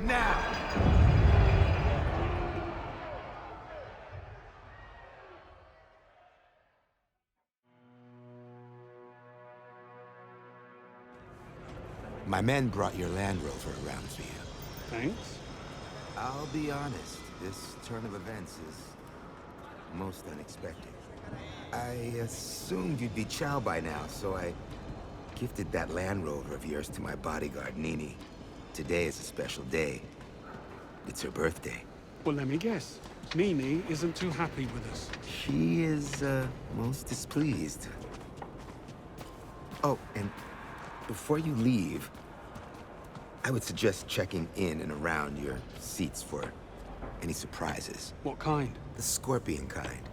Speaker 8: Now! My men brought your Land Rover around for you.
Speaker 2: Thanks.
Speaker 8: I'll be honest, this turn of events is most unexpected. I assumed you'd be chow by now, so I gifted that Land Rover of yours to my bodyguard, Nini. Today is a special day. It's her birthday.
Speaker 2: Well, let me guess. Nini isn't too happy with us.
Speaker 8: She is, most displeased. Oh, and before you leave, I would suggest checking in and around your seats for any surprises.
Speaker 2: What kind?
Speaker 8: The Scorpion kind.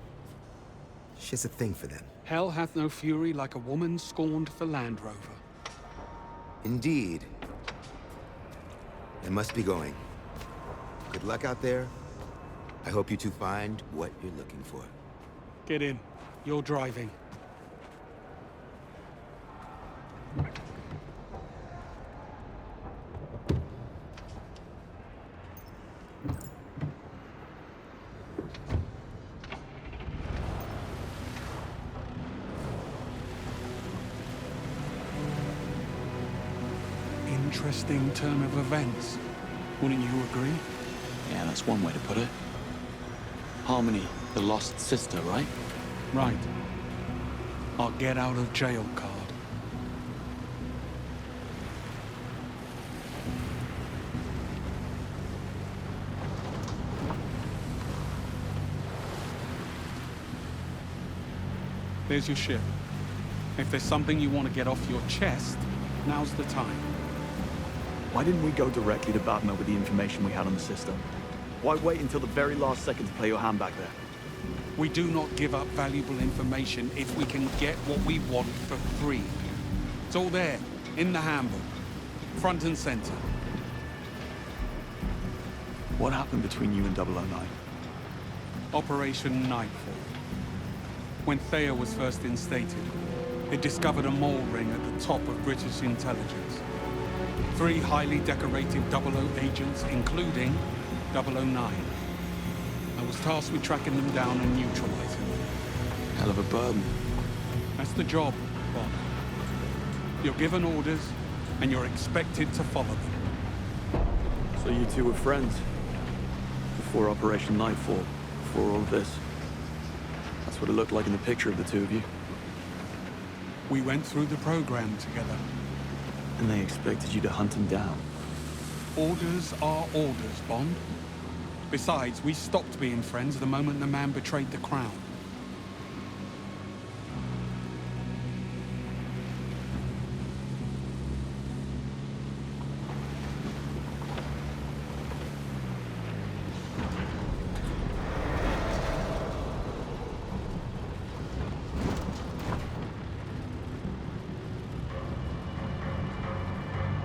Speaker 8: She has a thing for them.
Speaker 2: Hell hath no fury like a woman scorned for Land Rover.
Speaker 8: Indeed. I must be going. Good luck out there. I hope you two find what you're looking for.
Speaker 2: Get in. You're driving. Interesting turn of events. Wouldn't you agree?
Speaker 17: Yeah, that's one way to put it. Harmony, the lost sister, right?
Speaker 2: Right. Our get out of jail card. There's your ship. If there's something you want to get off your chest, now's the time.
Speaker 17: Why didn't we go directly to Bavma with the information we had on the system? Why wait until the very last second to play your hand back there?
Speaker 2: We do not give up valuable information if we can get what we want for free. It's all there, in the handbook, front and center.
Speaker 17: What happened between you and 009?
Speaker 2: Operation Nightfall. When Thayer was first instated, it discovered a mole ring at the top of British intelligence. 3 highly decorated 00 agents, including 009. I was tasked with tracking them down and neutralizing them.
Speaker 17: Hell of a burden.
Speaker 2: That's the job, Bond. You're given orders, and you're expected to follow them.
Speaker 17: So you two were friends? Before Operation Nightfall? Before all of this? That's what it looked like in the picture of the two of you.
Speaker 2: We went through the program together.
Speaker 17: And they expected you to hunt him down?
Speaker 2: Orders are orders, Bond. Besides, we stopped being friends the moment the man betrayed the crown.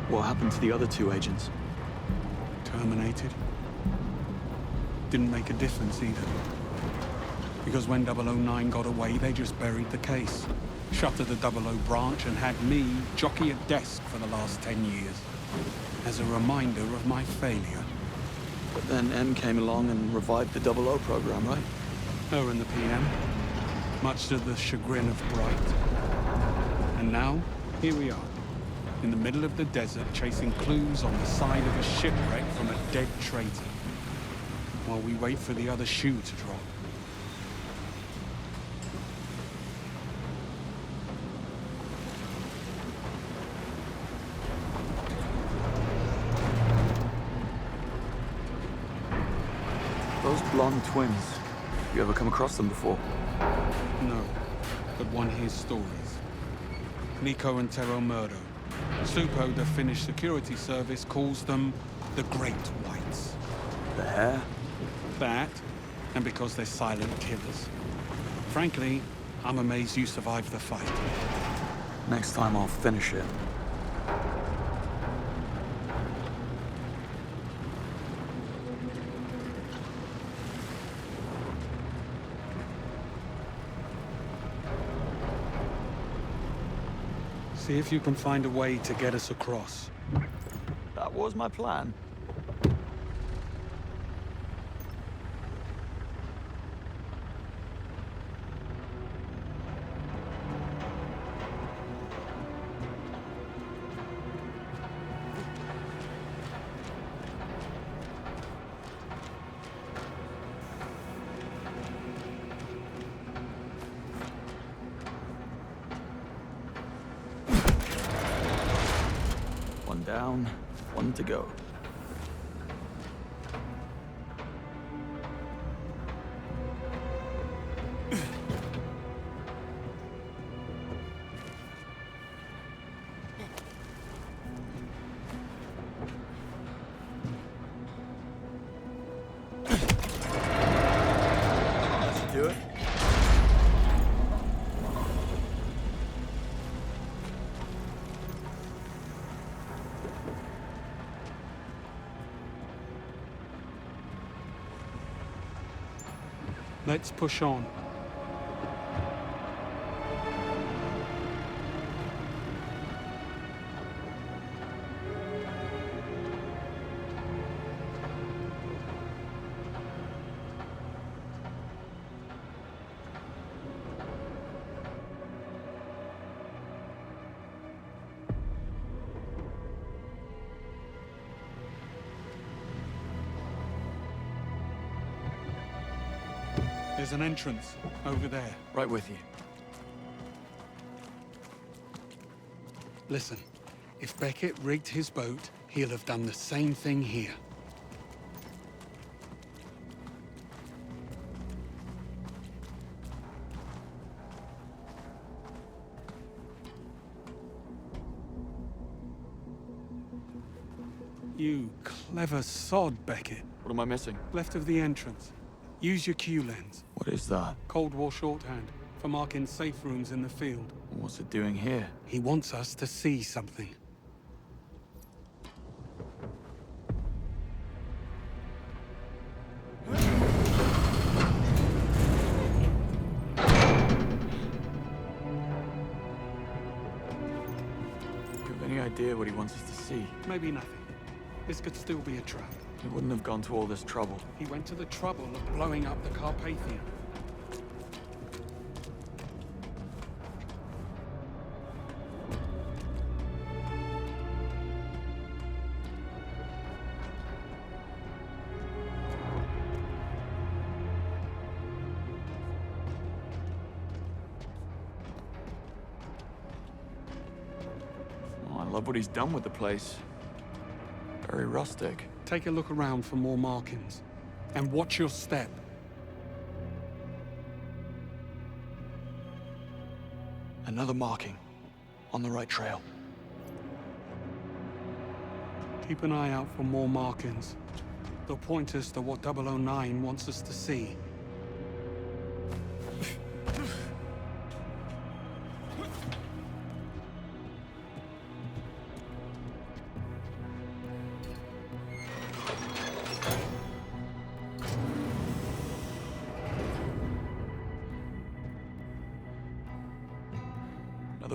Speaker 17: What happened to the other 2 agents?
Speaker 2: Terminated. Didn't make a difference either. Because when 009 got away, they just buried the case. shuttered the 00 branch and had me jockey a desk for the last 10 years. As a reminder of my failure.
Speaker 17: But then M came along and revived the 00 program, right?
Speaker 2: Her and the PM. Much to the chagrin of Bright. And now, here we are. In the middle of the desert, chasing clues on the side of a shipwreck from a dead traitor. While we wait for the other shoe to drop.
Speaker 17: Those blonde twins, you ever come across them before?
Speaker 2: No, but one hears stories. Nico and Tero Murdo. Supo, the Finnish security service, calls them the Great Whites.
Speaker 17: The hair?
Speaker 2: That, and because they're silent killers. Frankly, I'm amazed you survived the fight.
Speaker 17: Next time I'll finish it.
Speaker 2: See if you can find a way to get us across.
Speaker 17: That was my plan. One down, one to go. That should do it.
Speaker 2: Let's push on. There's an entrance over there.
Speaker 17: Right with you.
Speaker 2: Listen, if Beckett rigged his boat, he'll have done the same thing here. You clever sod, Beckett.
Speaker 17: What am I missing?
Speaker 2: Left of the entrance. Use your Q lens.
Speaker 17: What is that?
Speaker 2: Cold War shorthand for marking safe rooms in the field.
Speaker 17: What's it doing here?
Speaker 2: He wants us to see something.
Speaker 17: Do you have any idea what he wants us to see?
Speaker 2: Maybe nothing. This could still be a trap.
Speaker 17: He wouldn't have gone to all this trouble.
Speaker 2: He went to the trouble of blowing up the Carpathian.
Speaker 17: Oh, I love what he's done with the place. Very rustic.
Speaker 2: Take a look around for more markings. And watch your step.
Speaker 17: Another marking. On the right trail.
Speaker 2: Keep an eye out for more markings. They'll point us to what 009 wants us to see.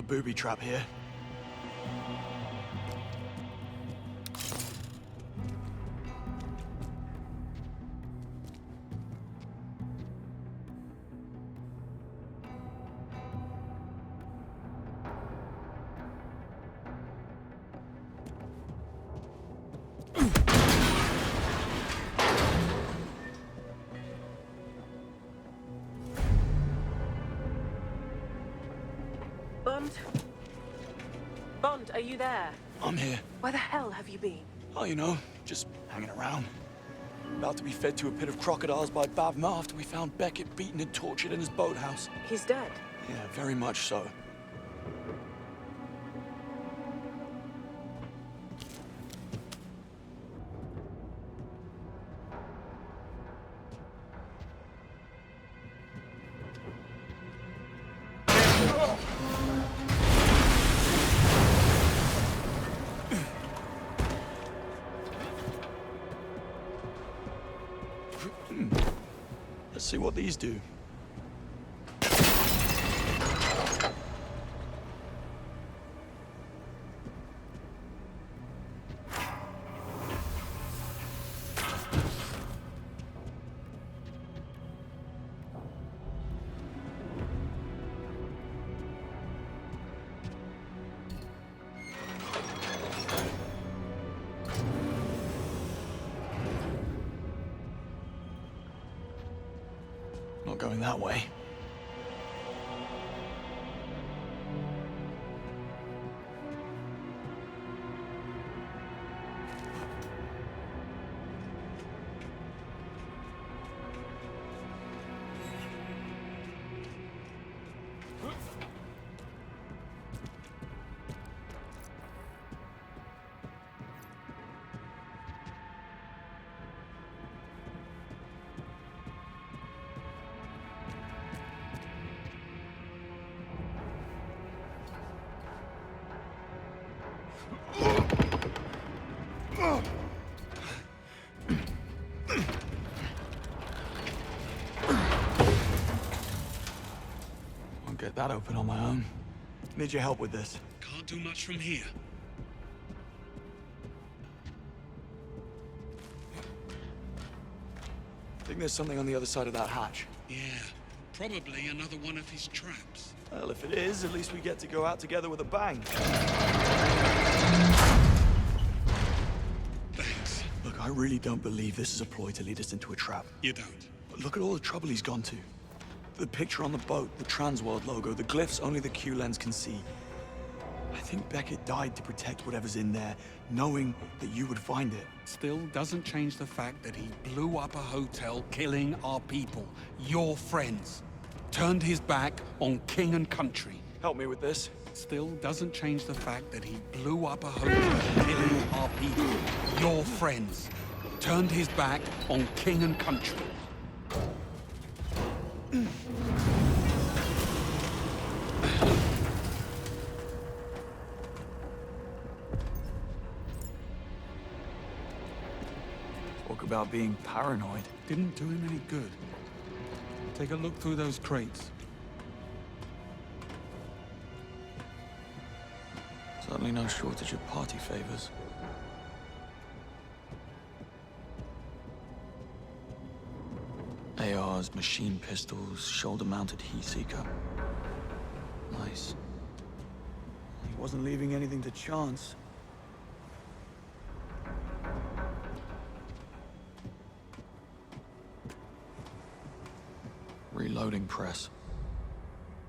Speaker 3: booby trap here.
Speaker 14: Bond, are you there?
Speaker 3: I'm here.
Speaker 14: Where the hell have you been?
Speaker 3: Oh, you know, just hanging around. About to be fed to a pit of crocodiles by Bavma after we found Beckett beaten and tortured in his boathouse.
Speaker 14: He's dead.
Speaker 3: Yeah, very much so. Let's see what these do. Not going that way. Won't get that open on my own. Need your help with this.
Speaker 2: Can't do much from here.
Speaker 3: Think there's something on the other side of that hatch.
Speaker 2: Yeah, probably another one of his traps.
Speaker 3: Well, if it is, at least we get to go out together with a bang.
Speaker 2: Thanks.
Speaker 3: Look, I really don't believe this is a ploy to lead us into a trap.
Speaker 2: You don't?
Speaker 3: But look at all the trouble he's gone to. The picture on the boat, the Transworld logo, the glyphs only the Q-lens can see. I think Beckett died to protect whatever's in there, knowing that you would find it.
Speaker 2: Still doesn't change the fact that he blew up a hotel, killing our people, your friends. Turned his back on king and country.
Speaker 3: Help me with this.
Speaker 2: Still doesn't change the fact that he blew up a hotel, killing our people, your friends. Turned his back on king and country.
Speaker 3: Talk about being paranoid.
Speaker 2: Didn't do him any good. Take a look through those crates.
Speaker 3: Certainly no shortage of party favors. ARs, machine pistols, shoulder-mounted heat seeker. Nice. He wasn't leaving anything to chance. Reloading press.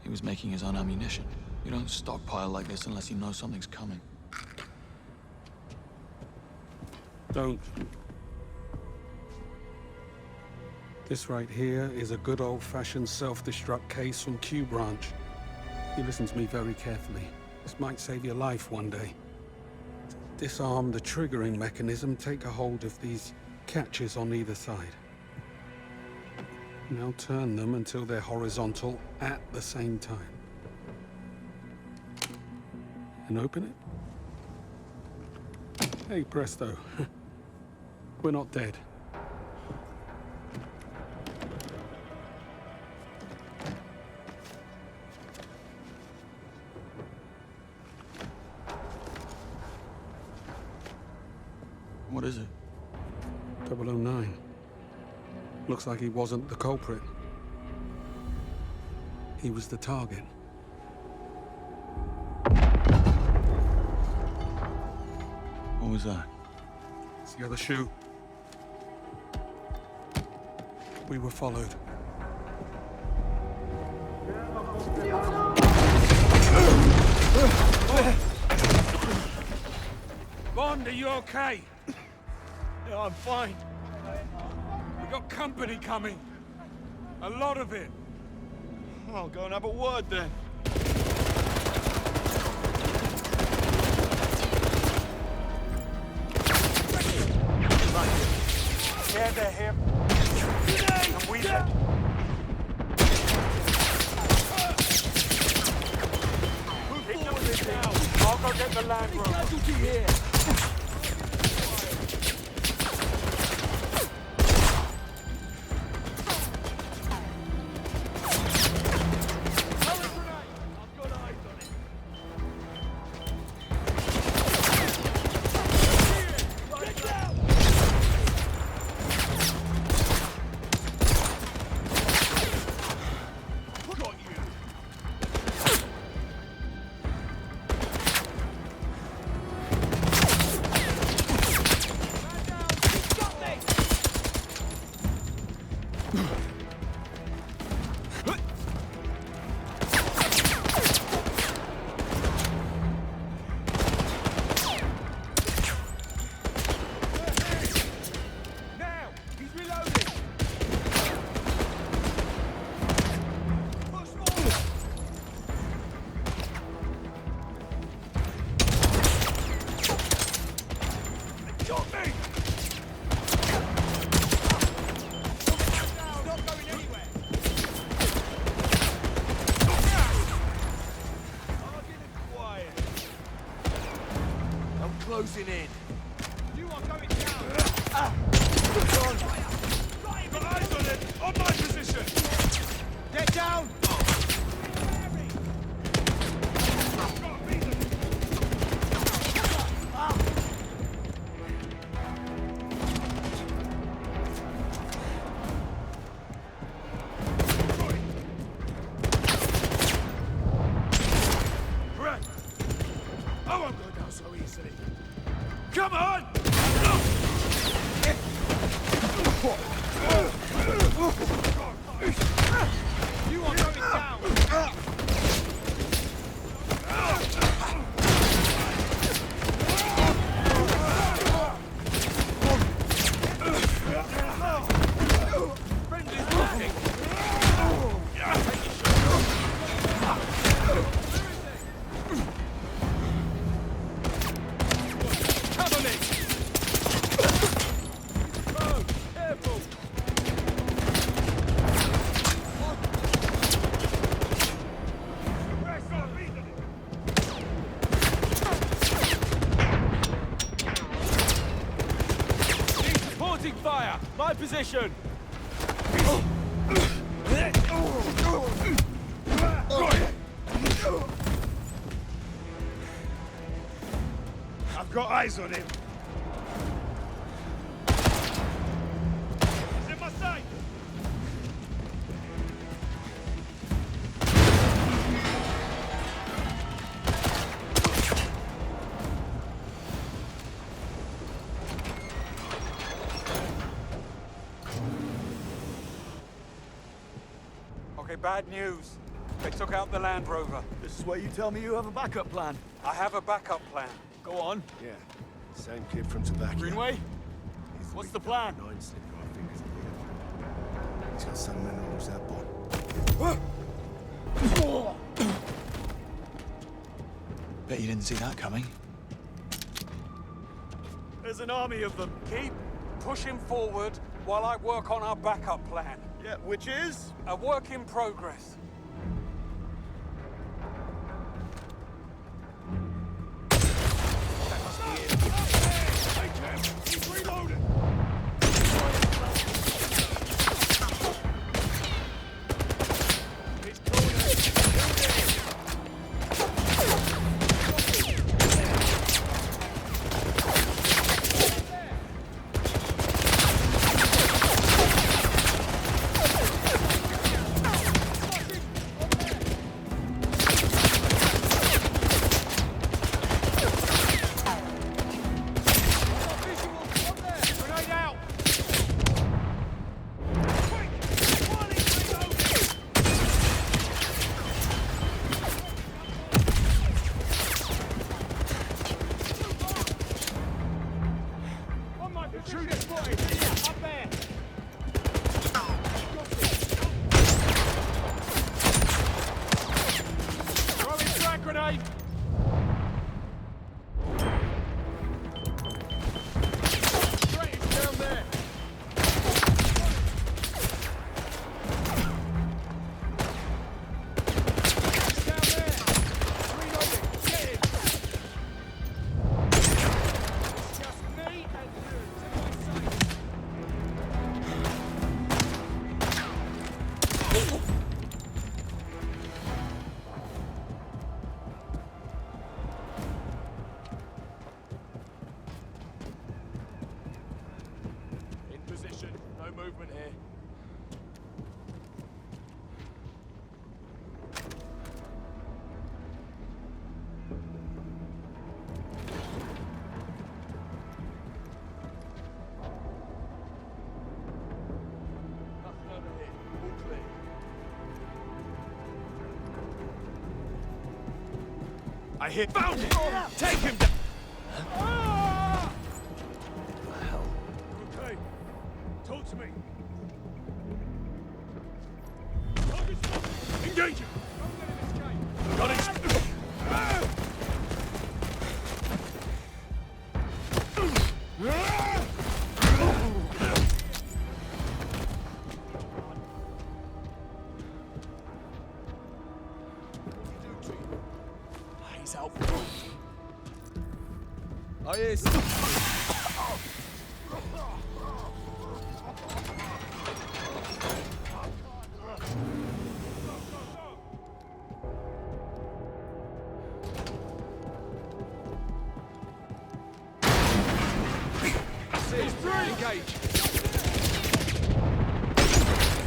Speaker 3: He was making his own ammunition. You don't stockpile like this unless you know something's coming.
Speaker 2: Don't. This right here is a good old-fashioned self-destruct case from Q Branch. You listen to me very carefully. This might save your life one day. Disarm the triggering mechanism, take a hold of these catches on either side. Now turn them until they're horizontal at the same time. And open it. Hey, presto. We're not dead.
Speaker 17: What is it?
Speaker 2: 009. Looks like he wasn't the culprit. He was the target.
Speaker 17: What was that?
Speaker 2: It's the other shoe. We were followed. Bond, are you okay?
Speaker 11: Yeah, I'm fine.
Speaker 2: We got company coming. A lot of it.
Speaker 11: I'll go and have a word then. Yeah, they're here. And we there. Keep them this down. I'll go get the Land Rover. Casualty here.
Speaker 6: Closing in.
Speaker 11: You are going down. Got eyes on it. On my position. Get down. Come on! You are going down! Fire! My position! I've got eyes on him. He's in my sight!
Speaker 2: Bad news. They took out the Land Rover.
Speaker 3: This is where you tell me you have a backup plan.
Speaker 2: I have a backup plan.
Speaker 11: Go on.
Speaker 16: Yeah. Same kid from Slovakia.
Speaker 11: Greenway? What's the plan?
Speaker 16: He's got some minerals, that boy.
Speaker 3: Bet you didn't see that coming.
Speaker 11: There's an army of them.
Speaker 2: Keep pushing forward while I work on our backup plan.
Speaker 11: Yeah, which is?
Speaker 2: A work in progress.
Speaker 11: That must be it. Hey, Jim! He's reloading! I hit. Found it! Take him down! Okay. Talk to me. Engage him! Got it!
Speaker 20: He's out.
Speaker 11: Oh, yes. Engage.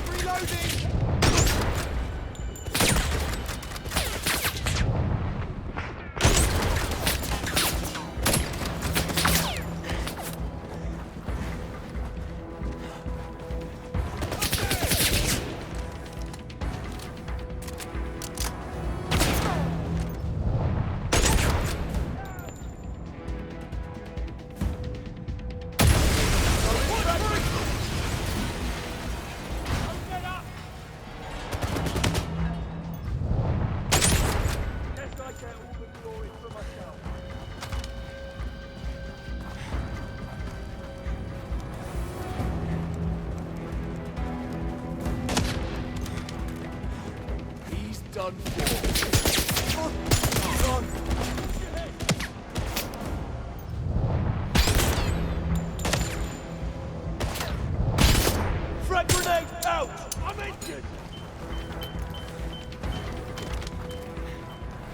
Speaker 11: Reloading. Done for. Frag grenade out! I'm injured!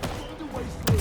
Speaker 11: Find a way through.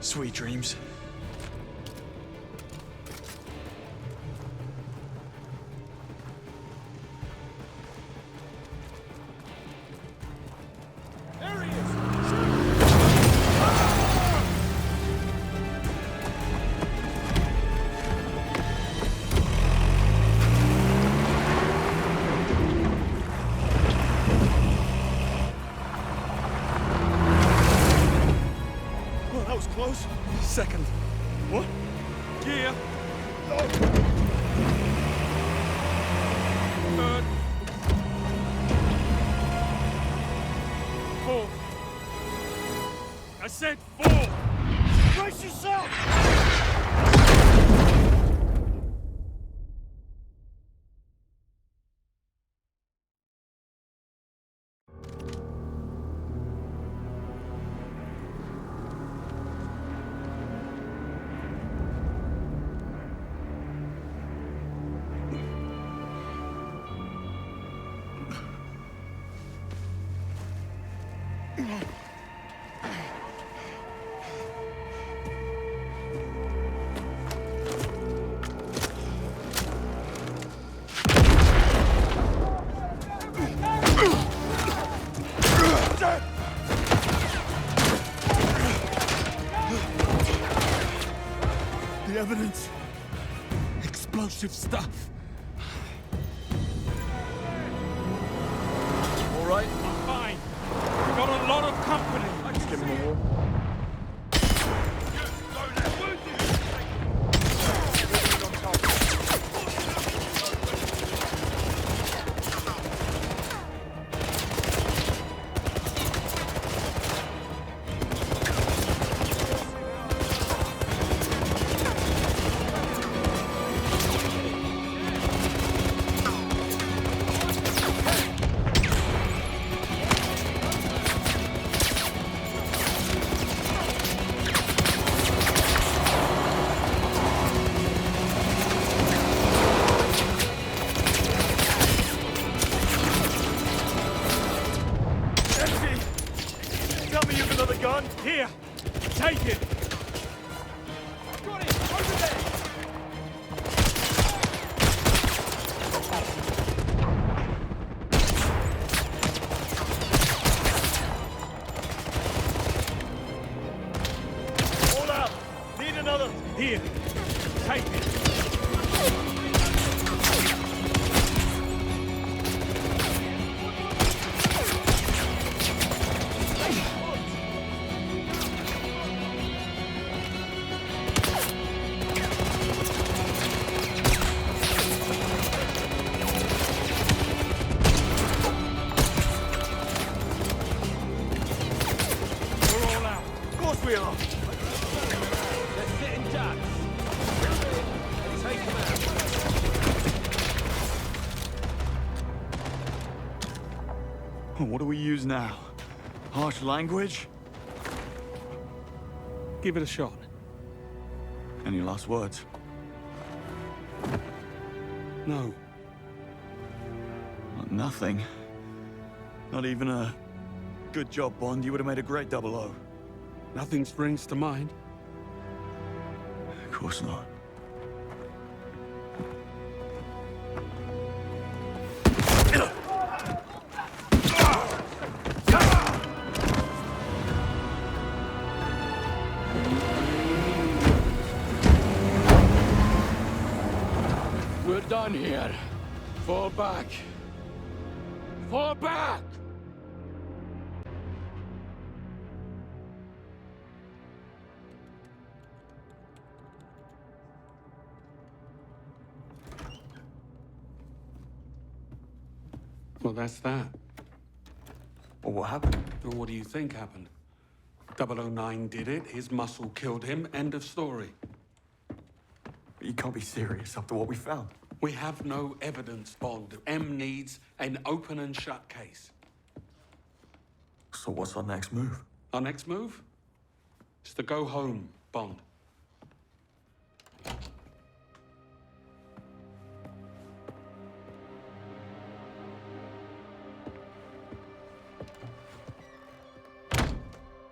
Speaker 17: Sweet dreams.
Speaker 2: Second. What? Gear. Third. Fourth. I said four. Brace yourself! the evidence. Explosive stuff.
Speaker 20: All right?
Speaker 2: I'm fine. We've got a lot of company.
Speaker 20: Just give him a wall.
Speaker 11: Here! Take it!
Speaker 9: Got it! Over there!
Speaker 11: All out! Need another! Here! Take it!
Speaker 3: What do we use now? Harsh language?
Speaker 2: Give it a shot.
Speaker 3: Any last words?
Speaker 2: No.
Speaker 3: Nothing. Not even a good job, Bond. You would have made a great 00.
Speaker 2: Nothing springs to mind.
Speaker 3: Of course not.
Speaker 9: We're done here. Fall back. Fall back!
Speaker 2: Well, that's that.
Speaker 3: Well, what happened?
Speaker 2: Well, what do you think happened? 009 did it, his muscle killed him, end of story.
Speaker 3: You can't be serious after what we found.
Speaker 2: We have no evidence, Bond. M needs an open and shut case.
Speaker 3: So what's our next move?
Speaker 2: Our next move is to go home, Bond.